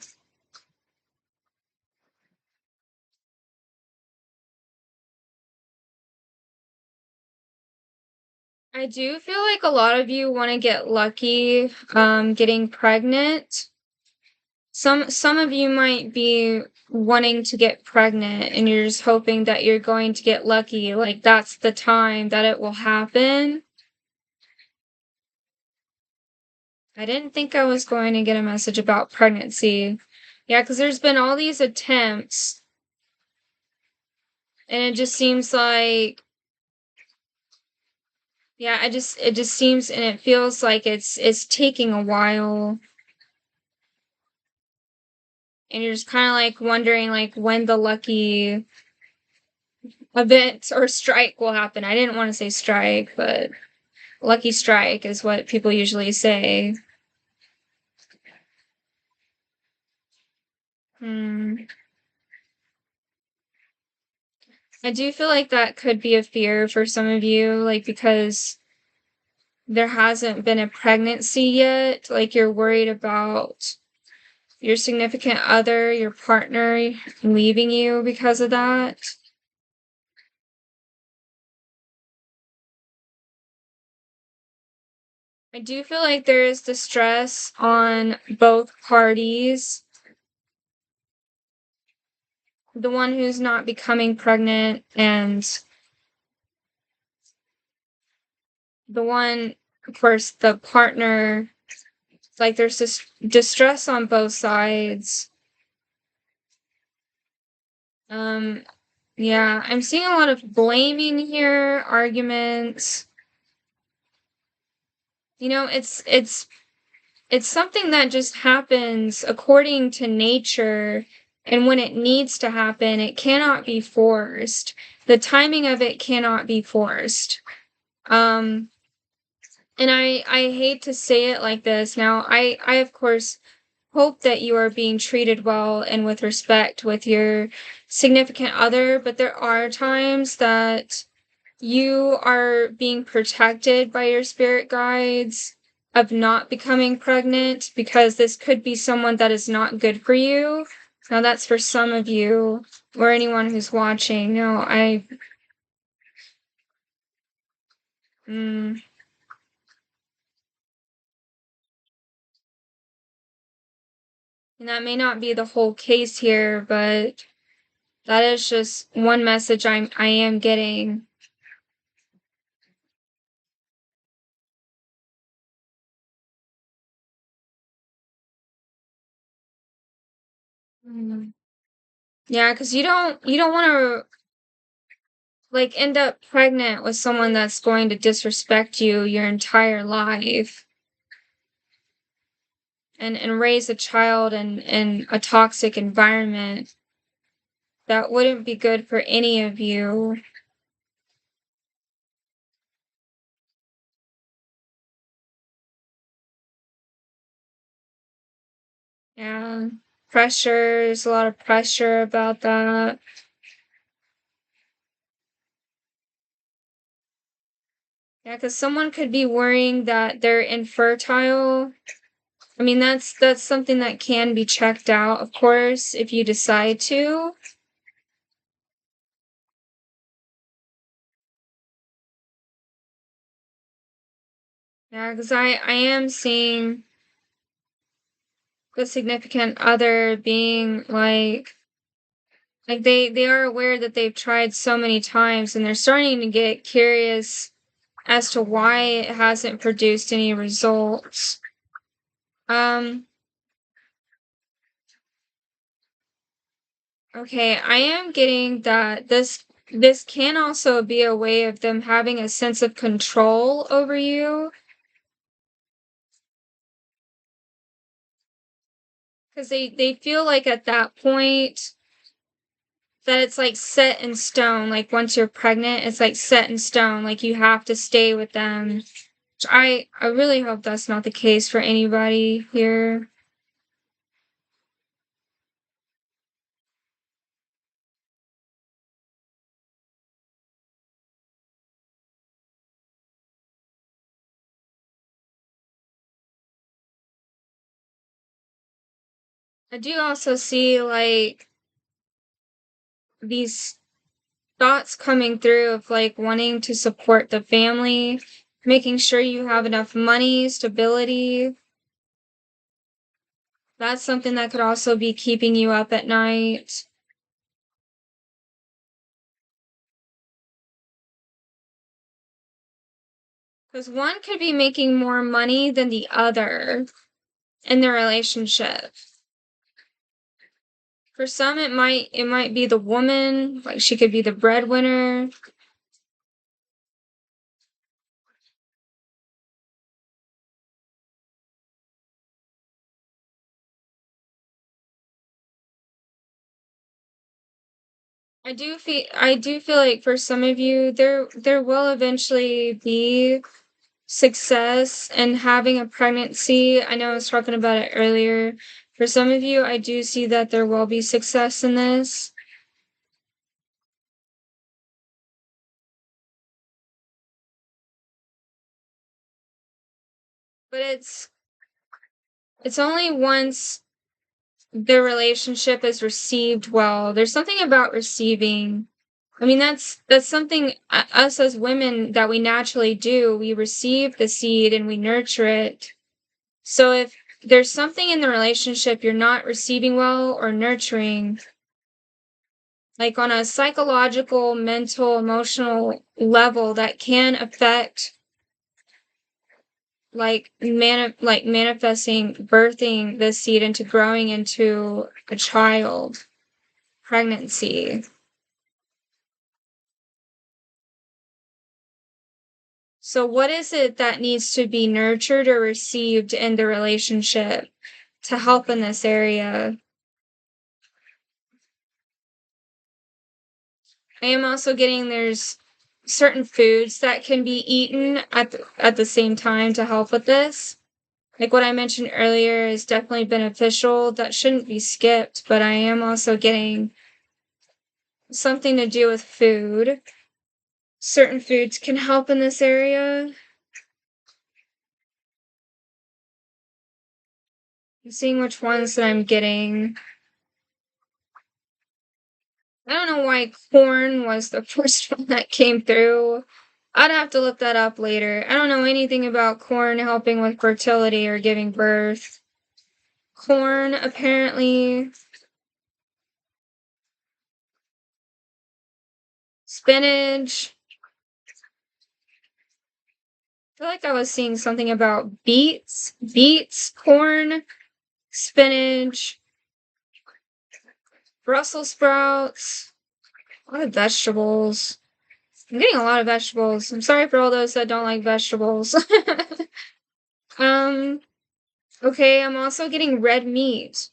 I do feel like a lot of you want to get lucky, getting pregnant. Some of you might be wanting to get pregnant and you're just hoping that you're going to get lucky, like that's the time that it will happen. I didn't think I was going to get a message about pregnancy. Yeah, because there's been all these attempts, and it just seems like, yeah, it just seems and it feels like it's taking a while, and you're just kind of like wondering like when the lucky event or strike will happen. I didn't want to say strike, but lucky strike is what people usually say. Hmm. I do feel like that could be a fear for some of you, like because there hasn't been a pregnancy yet, like you're worried about your significant other, your partner leaving you because of that. I do feel like there is distress on both parties. The one who's not becoming pregnant and the one, of course, the partner, like there's this distress on both sides. Um, yeah, I'm seeing a lot of blaming here, arguments. It's something that just happens according to nature, and when it needs to happen, it cannot be forced. The timing of it cannot be forced. Um, and I hate to say it like this. Now, I of course hope that you are being treated well and with respect with your significant other, but there are times that you are being protected by your spirit guides of not becoming pregnant because this could be someone that is not good for you. Now, that's for some of you or anyone who's watching. No, mm, and that may not be the whole case here, but that is just one message I am getting. Mm. Yeah, because you don't want to like end up pregnant with someone that's going to disrespect you your entire life and raise a child in a toxic environment that wouldn't be good for any of you. Yeah. Pressure, there's a lot of pressure about that. Yeah, because someone could be worrying that they're infertile. I mean, that's something that can be checked out, of course, if you decide to. Yeah, because I am seeing the significant other being like they are aware that they've tried so many times and they're starting to get curious as to why it hasn't produced any results. Um, okay, I am getting that this can also be a way of them having a sense of control over you because they feel like at that point that it's like set in stone. Like once you're pregnant, it's like set in stone. Like you have to stay with them. I really hope that's not the case for anybody here. I do also see like these thoughts coming through of like wanting to support the family, making sure you have enough money, stability. That's something that could also be keeping you up at night. Because one could be making more money than the other in the relationship. For some it might be the woman, like she could be the breadwinner. I do feel like for some of you there will eventually be success in having a pregnancy. I know I was talking about it earlier. For some of you, I do see that there will be success in this, but it's only once the relationship is received well. There's something about receiving. I mean, that's something us as women that we naturally do. We receive the seed and we nurture it. So if there's something in the relationship you're not receiving well or nurturing, like on a psychological, mental, emotional level that can affect like manifesting, birthing the seed into growing into a child, pregnancy. So what is it that needs to be nurtured or received in the relationship to help in this area? I am also getting there's certain foods that can be eaten at the same time to help with this. Like what I mentioned earlier is definitely beneficial. That shouldn't be skipped, but I am also getting something to do with food. Certain foods can help in this area. I'm seeing which ones that I'm getting. I don't know why corn was the first one that came through. I'd have to look that up later. I don't know anything about corn helping with fertility or giving birth. Corn, apparently, spinach. I feel like I was seeing something about beets, corn, spinach. Brussels sprouts, a lot of vegetables. I'm getting a lot of vegetables. I'm sorry for all those that don't like vegetables. um, okay, I'm also getting red meat.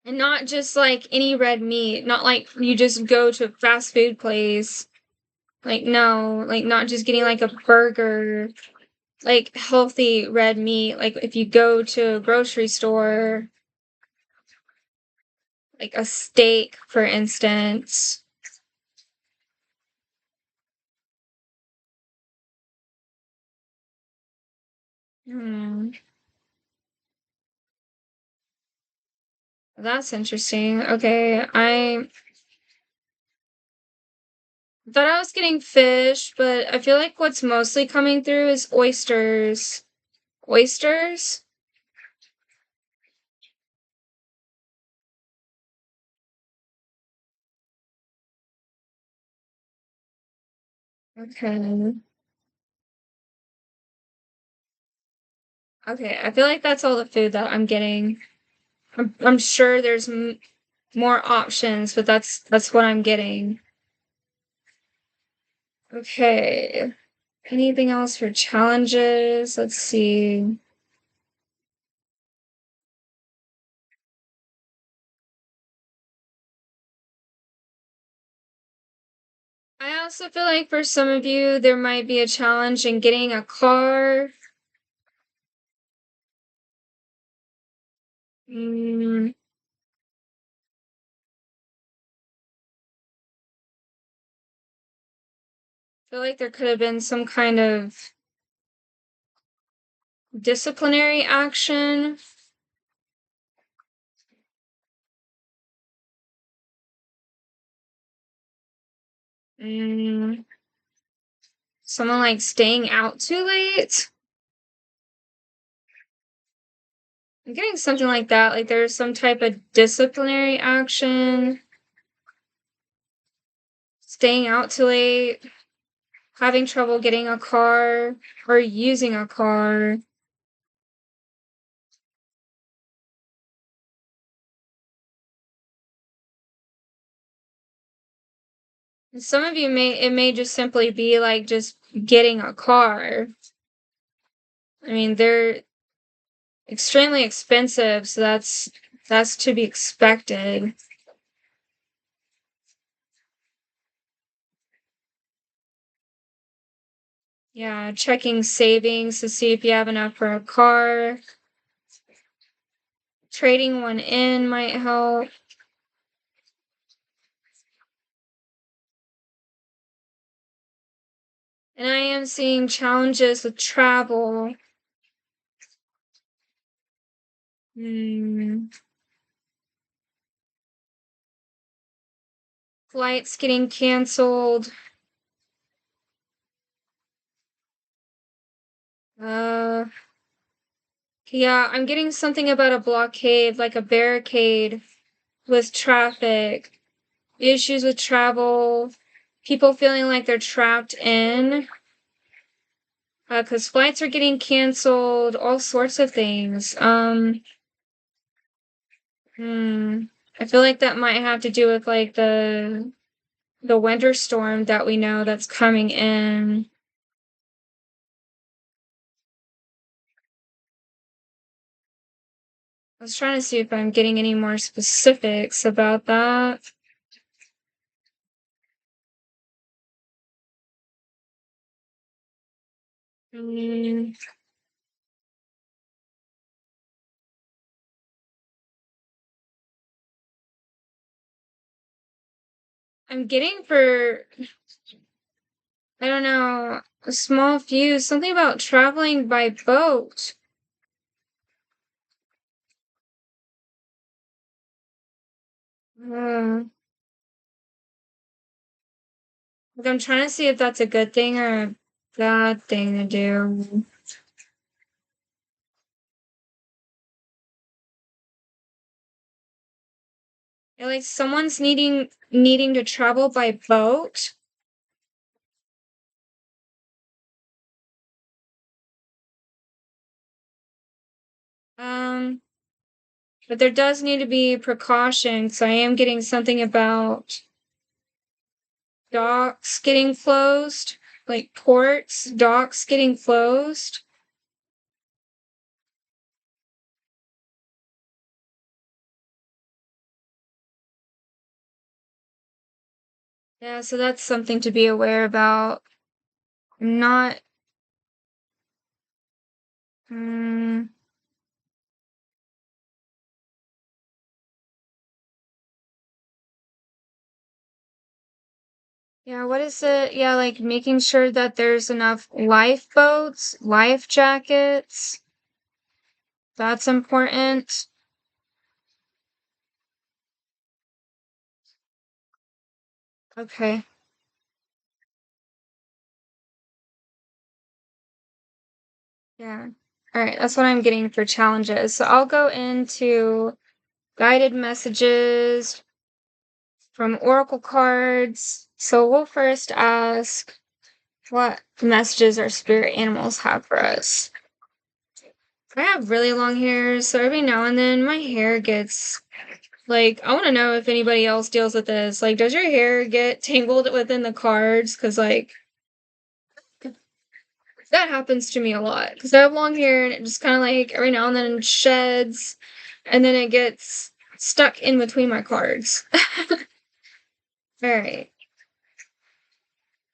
And not just like any red meat, not like you just go to a fast food place. Like, no, like not just getting like a burger, like healthy red meat. Like if you go to a grocery store, like a steak, for instance. Hmm, that's interesting. Okay, I thought I was getting fish, but I feel like what's mostly coming through is oysters. Oysters? Okay. Okay, I feel like that's all the food that I'm getting. I'm sure there's more options, but that's what I'm getting. Okay. Anything else for challenges? Let's see. I also feel like for some of you, there might be a challenge in getting a car. Mm, I feel like there could have been some kind of disciplinary action. Mm, someone like staying out too late. I'm getting something like that. Like there's some type of disciplinary action, staying out too late, having trouble getting a car or using a car. And some of you it may just simply be like just getting a car. I mean, they're extremely expensive, so that's to be expected. Yeah, checking savings to see if you have enough for a car. Trading one in might help. And I am seeing challenges with travel. Hmm. Flights getting canceled. Uh, yeah, I'm getting something about a blockade, like a barricade with traffic, issues with travel, people feeling like they're trapped in, because flights are getting canceled, all sorts of things. Hmm, I feel like that might have to do with like the winter storm that we know that's coming in. I was trying to see if I'm getting any more specifics about that. Hmm, I'm getting for, I don't know, a small few, something about traveling by boat. Uh, like I'm trying to see if that's a good thing or a bad thing to do. Yeah, like someone's needing to travel by boat. But there does need to be precaution, because I am getting something about docks getting closed, like ports, docks getting closed. Yeah, so that's something to be aware about. I'm not. Mm, yeah, what is it? Yeah, like making sure that there's enough lifeboats, life jackets. That's important. Okay. Yeah. All right, that's what I'm getting for challenges. So I'll go into guided messages from oracle cards. So we'll first ask what messages our spirit animals have for us. I have really long hair, so every now and then my hair gets like, I want to know if anybody else deals with this. Like, does your hair get tangled within the cards? Because, like, that happens to me a lot. Because I have long hair and it just kind of like every now and then sheds and then it gets stuck in between my cards. All right.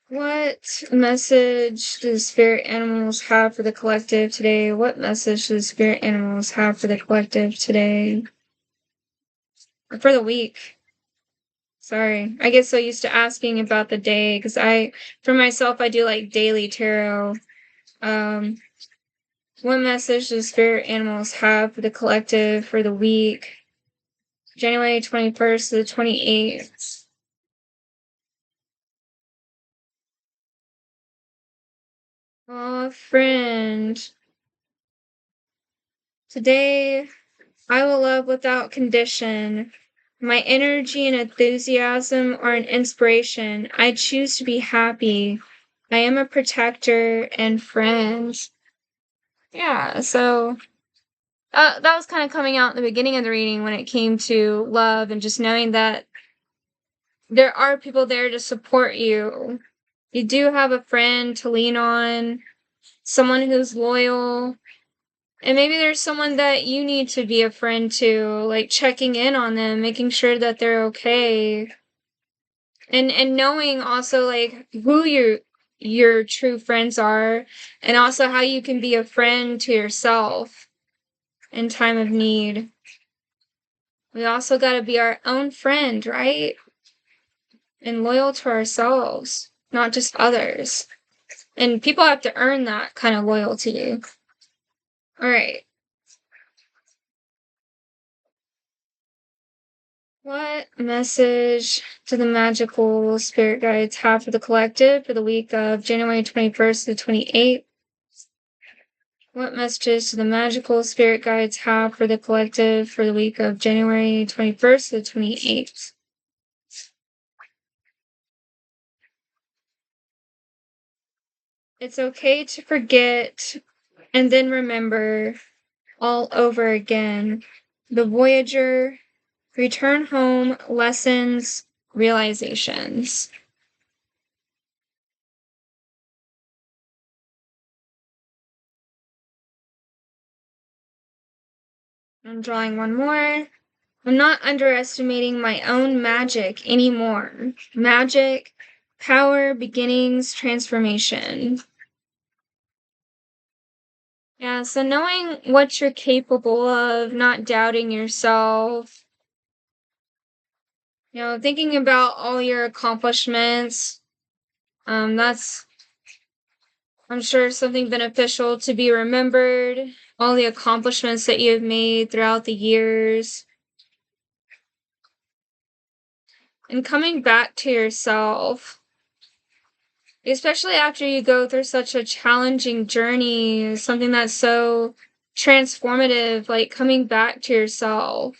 What message do the spirit animals have for the collective today? What message do the spirit animals have for the collective today? Or for the week? Sorry. I get so used to asking about the day because for myself, I do like daily tarot. Um, what message do the spirit animals have for the collective for the week? January 21st to the 28th. Oh, friend. Today, I will love without condition. My energy and enthusiasm are an inspiration. I choose to be happy. I am a protector and friend. Yeah, so that was kind of coming out in the beginning of the reading when it came to love and just knowing that there are people there to support you. You do have a friend to lean on, someone who's loyal, and maybe there's someone that you need to be a friend to, like checking in on them, making sure that they're okay. And knowing also like who your true friends are and also how you can be a friend to yourself in time of need. We also got to be our own friend, right? And loyal to ourselves, not just others. And people have to earn that kind of loyalty. All right. What message do the magical spirit guides have for the collective for the week of January 21st to 28th? What messages do the magical spirit guides have for the collective for the week of January 21st to 28th? It's okay to forget and then remember all over again. The Voyager, return home, lessons, realizations. I'm drawing one more. I'm not underestimating my own magic anymore. Magic, power, beginnings, transformation. Yeah, so knowing what you're capable of, not doubting yourself, thinking about all your accomplishments. That's, I'm sure, something beneficial to be remembered. All the accomplishments that you've made throughout the years. And coming back to yourself, especially after you go through such a challenging journey, something that's so transformative, like coming back to yourself.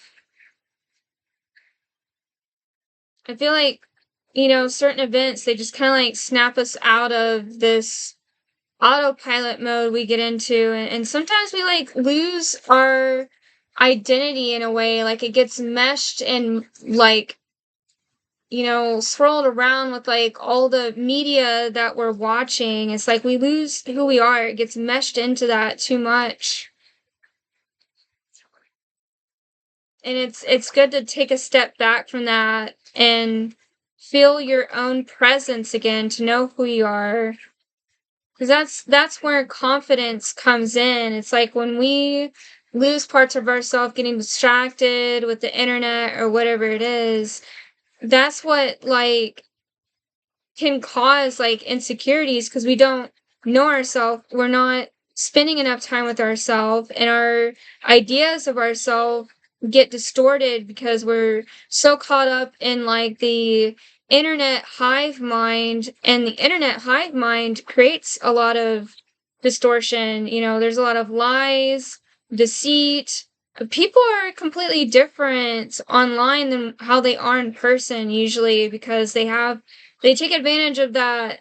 I feel like, certain events, they just kind of like snap us out of this autopilot mode we get into. And sometimes we like lose our identity in a way, like it gets meshed and like, swirled around with like all the media that we're watching. It's like we lose who we are. It gets meshed into that too much. And it's good to take a step back from that and feel your own presence again, to know who you are. Because that's where confidence comes in. It's like when we lose parts of ourselves getting distracted with the internet or whatever it is, that's what like can cause like insecurities, because we don't know ourselves. We're not spending enough time with ourselves, and our ideas of ourselves get distorted because we're so caught up in like the internet hive mind, and the internet hive mind creates a lot of distortion. There's a lot of lies, deceit. People are completely different online than how they are in person, usually, because they take advantage of that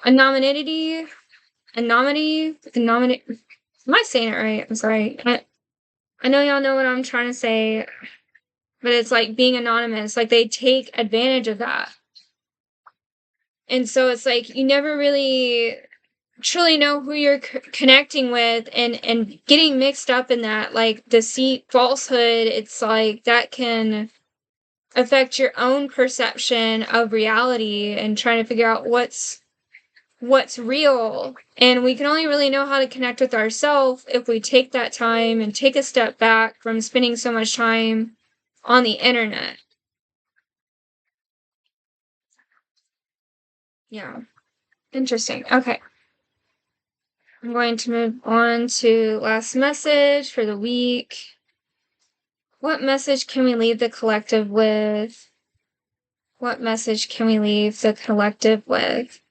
anonymity. Anonymity. Am I saying it right? I'm sorry. I know y'all know what I'm trying to say, but it's like being anonymous. Like they take advantage of that. And so it's like you never really truly know who you're connecting with, and getting mixed up in that like deceit, falsehood. It's like that can affect your own perception of reality, and trying to figure out what's real. And we can only really know how to connect with ourselves if we take that time and take a step back from spending so much time on the internet. Yeah. Interesting. Okay. I'm going to move on to last message for the week. What message can we leave the collective with? What message can we leave the collective with?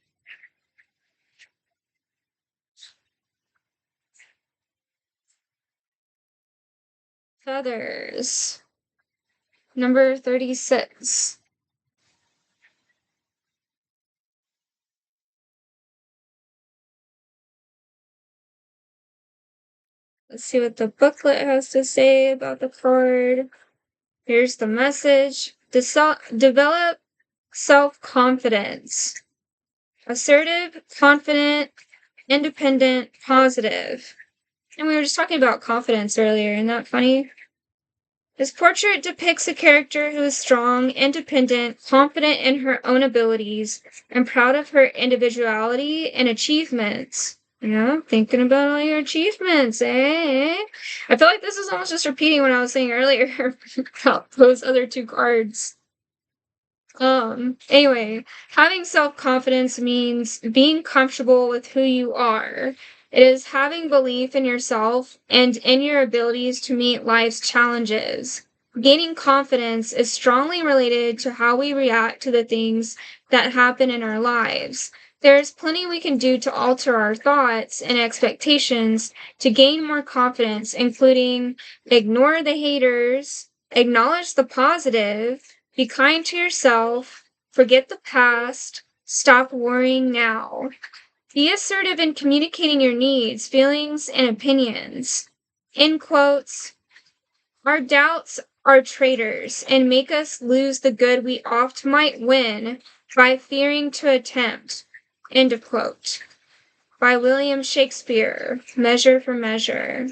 Feathers. Number 36. Let's see what the booklet has to say about the card. Here's the message. Develop self-confidence. Assertive, confident, independent, positive. And we were just talking about confidence earlier. Isn't that funny? This portrait depicts a character who is strong, independent, confident in her own abilities, and proud of her individuality and achievements. Yeah, thinking about all your achievements, eh? I feel like this is almost just repeating what I was saying earlier about those other two cards. Anyway, having self-confidence means being comfortable with who you are. It is having belief in yourself and in your abilities to meet life's challenges. Gaining confidence is strongly related to how we react to the things that happen in our lives. There is plenty we can do to alter our thoughts and expectations to gain more confidence, including ignore the haters, acknowledge the positive, be kind to yourself, forget the past, stop worrying now. Be assertive in communicating your needs, feelings, and opinions. In quotes, our doubts are traitors and make us lose the good we oft might win by fearing to attempt. End of quote. By William Shakespeare, Measure for Measure.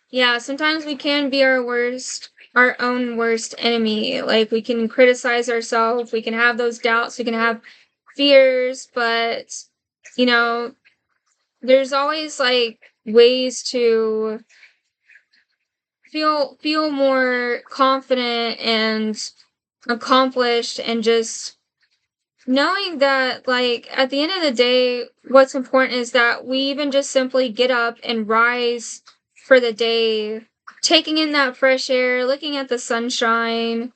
Yeah, sometimes we can be our own worst enemy. Like we can criticize ourselves, we can have those doubts, we can have fears, but you know, there's always like ways to feel more confident and accomplished, and just knowing that like at the end of the day, what's important is that we even just simply get up and rise for the day, taking in that fresh air, looking at the sunshine,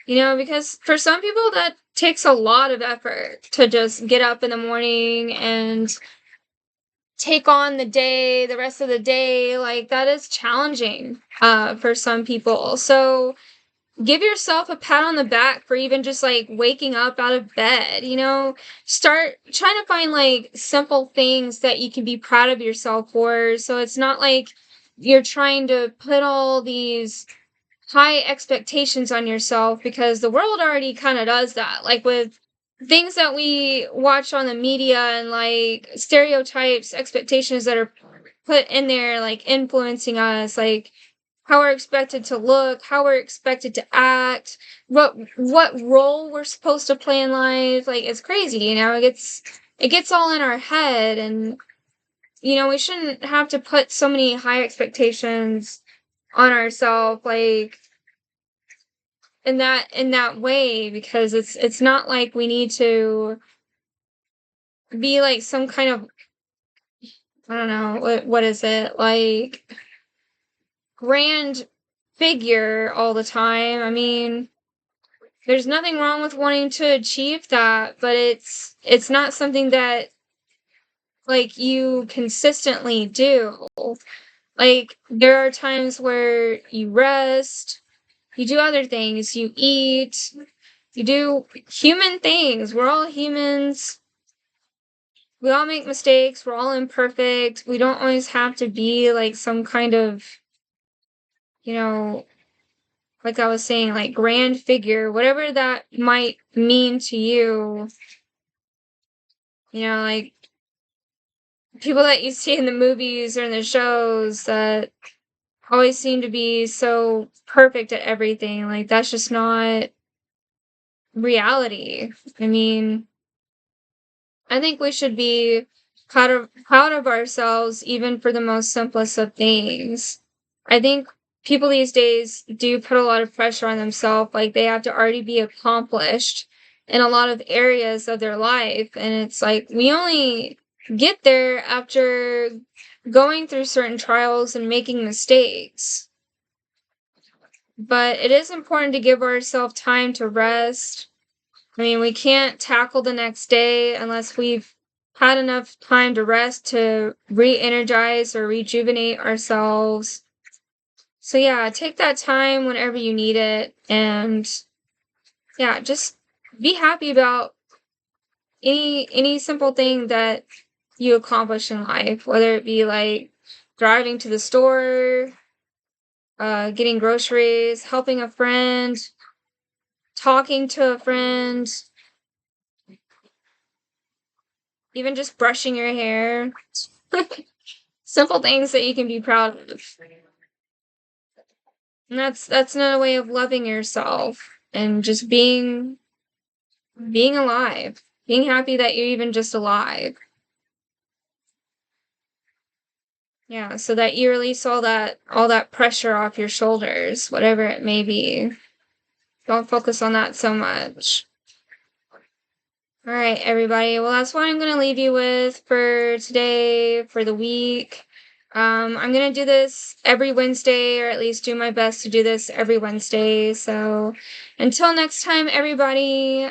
because for some people that takes a lot of effort to just get up in the morning and take on the rest of the day. Like that is challenging for some people. So give yourself a pat on the back for even just like waking up out of bed. Start trying to find like simple things that you can be proud of yourself for, so it's not like you're trying to put all these high expectations on yourself because the world already kind of does that. Like with things that we watch on the media and like stereotypes, expectations that are put in there, like influencing us, like how we're expected to look, how we're expected to act, what role we're supposed to play in life. Like it's crazy, it gets all in our head, and we shouldn't have to put so many high expectations on ourselves, like in that way, because it's not like we need to be like some kind of, I don't know, what is it, like grand figure all the time. I mean, there's nothing wrong with wanting to achieve that, but it's not something that like you consistently do. Like there are times where you rest, you do other things, you eat, you do human things. We're all humans. We all make mistakes. We're all imperfect. We don't always have to be like some kind of, you know, like I was saying, like grand figure, whatever that might mean to you. Like people that you see in the movies or in the shows that always seem to be so perfect at everything. Like that's just not reality. I mean, I think we should be proud of ourselves even for the most simplest of things. I think people these days do put a lot of pressure on themselves, like they have to already be accomplished in a lot of areas of their life, and it's like we only get there after going through certain trials and making mistakes. But it is important to give ourselves time to rest. I mean, we can't tackle the next day unless we've had enough time to rest to re-energize or rejuvenate ourselves. So yeah, take that time whenever you need it, and yeah, just be happy about any simple thing that you accomplish in life, whether it be like driving to the store, getting groceries, helping a friend, talking to a friend, even just brushing your hair. Simple things that you can be proud of. And that's another way of loving yourself and just being alive. Being happy that you're even just alive. Yeah, so that you release all that pressure off your shoulders, whatever it may be. Don't focus on that so much. All right, everybody. Well, that's what I'm going to leave you with for today, for the week. I'm going to do this every Wednesday, or at least do my best to do this every Wednesday. So until next time, everybody,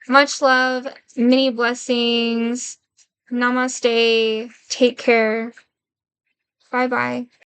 much love, many blessings. Namaste. Take care. Bye bye.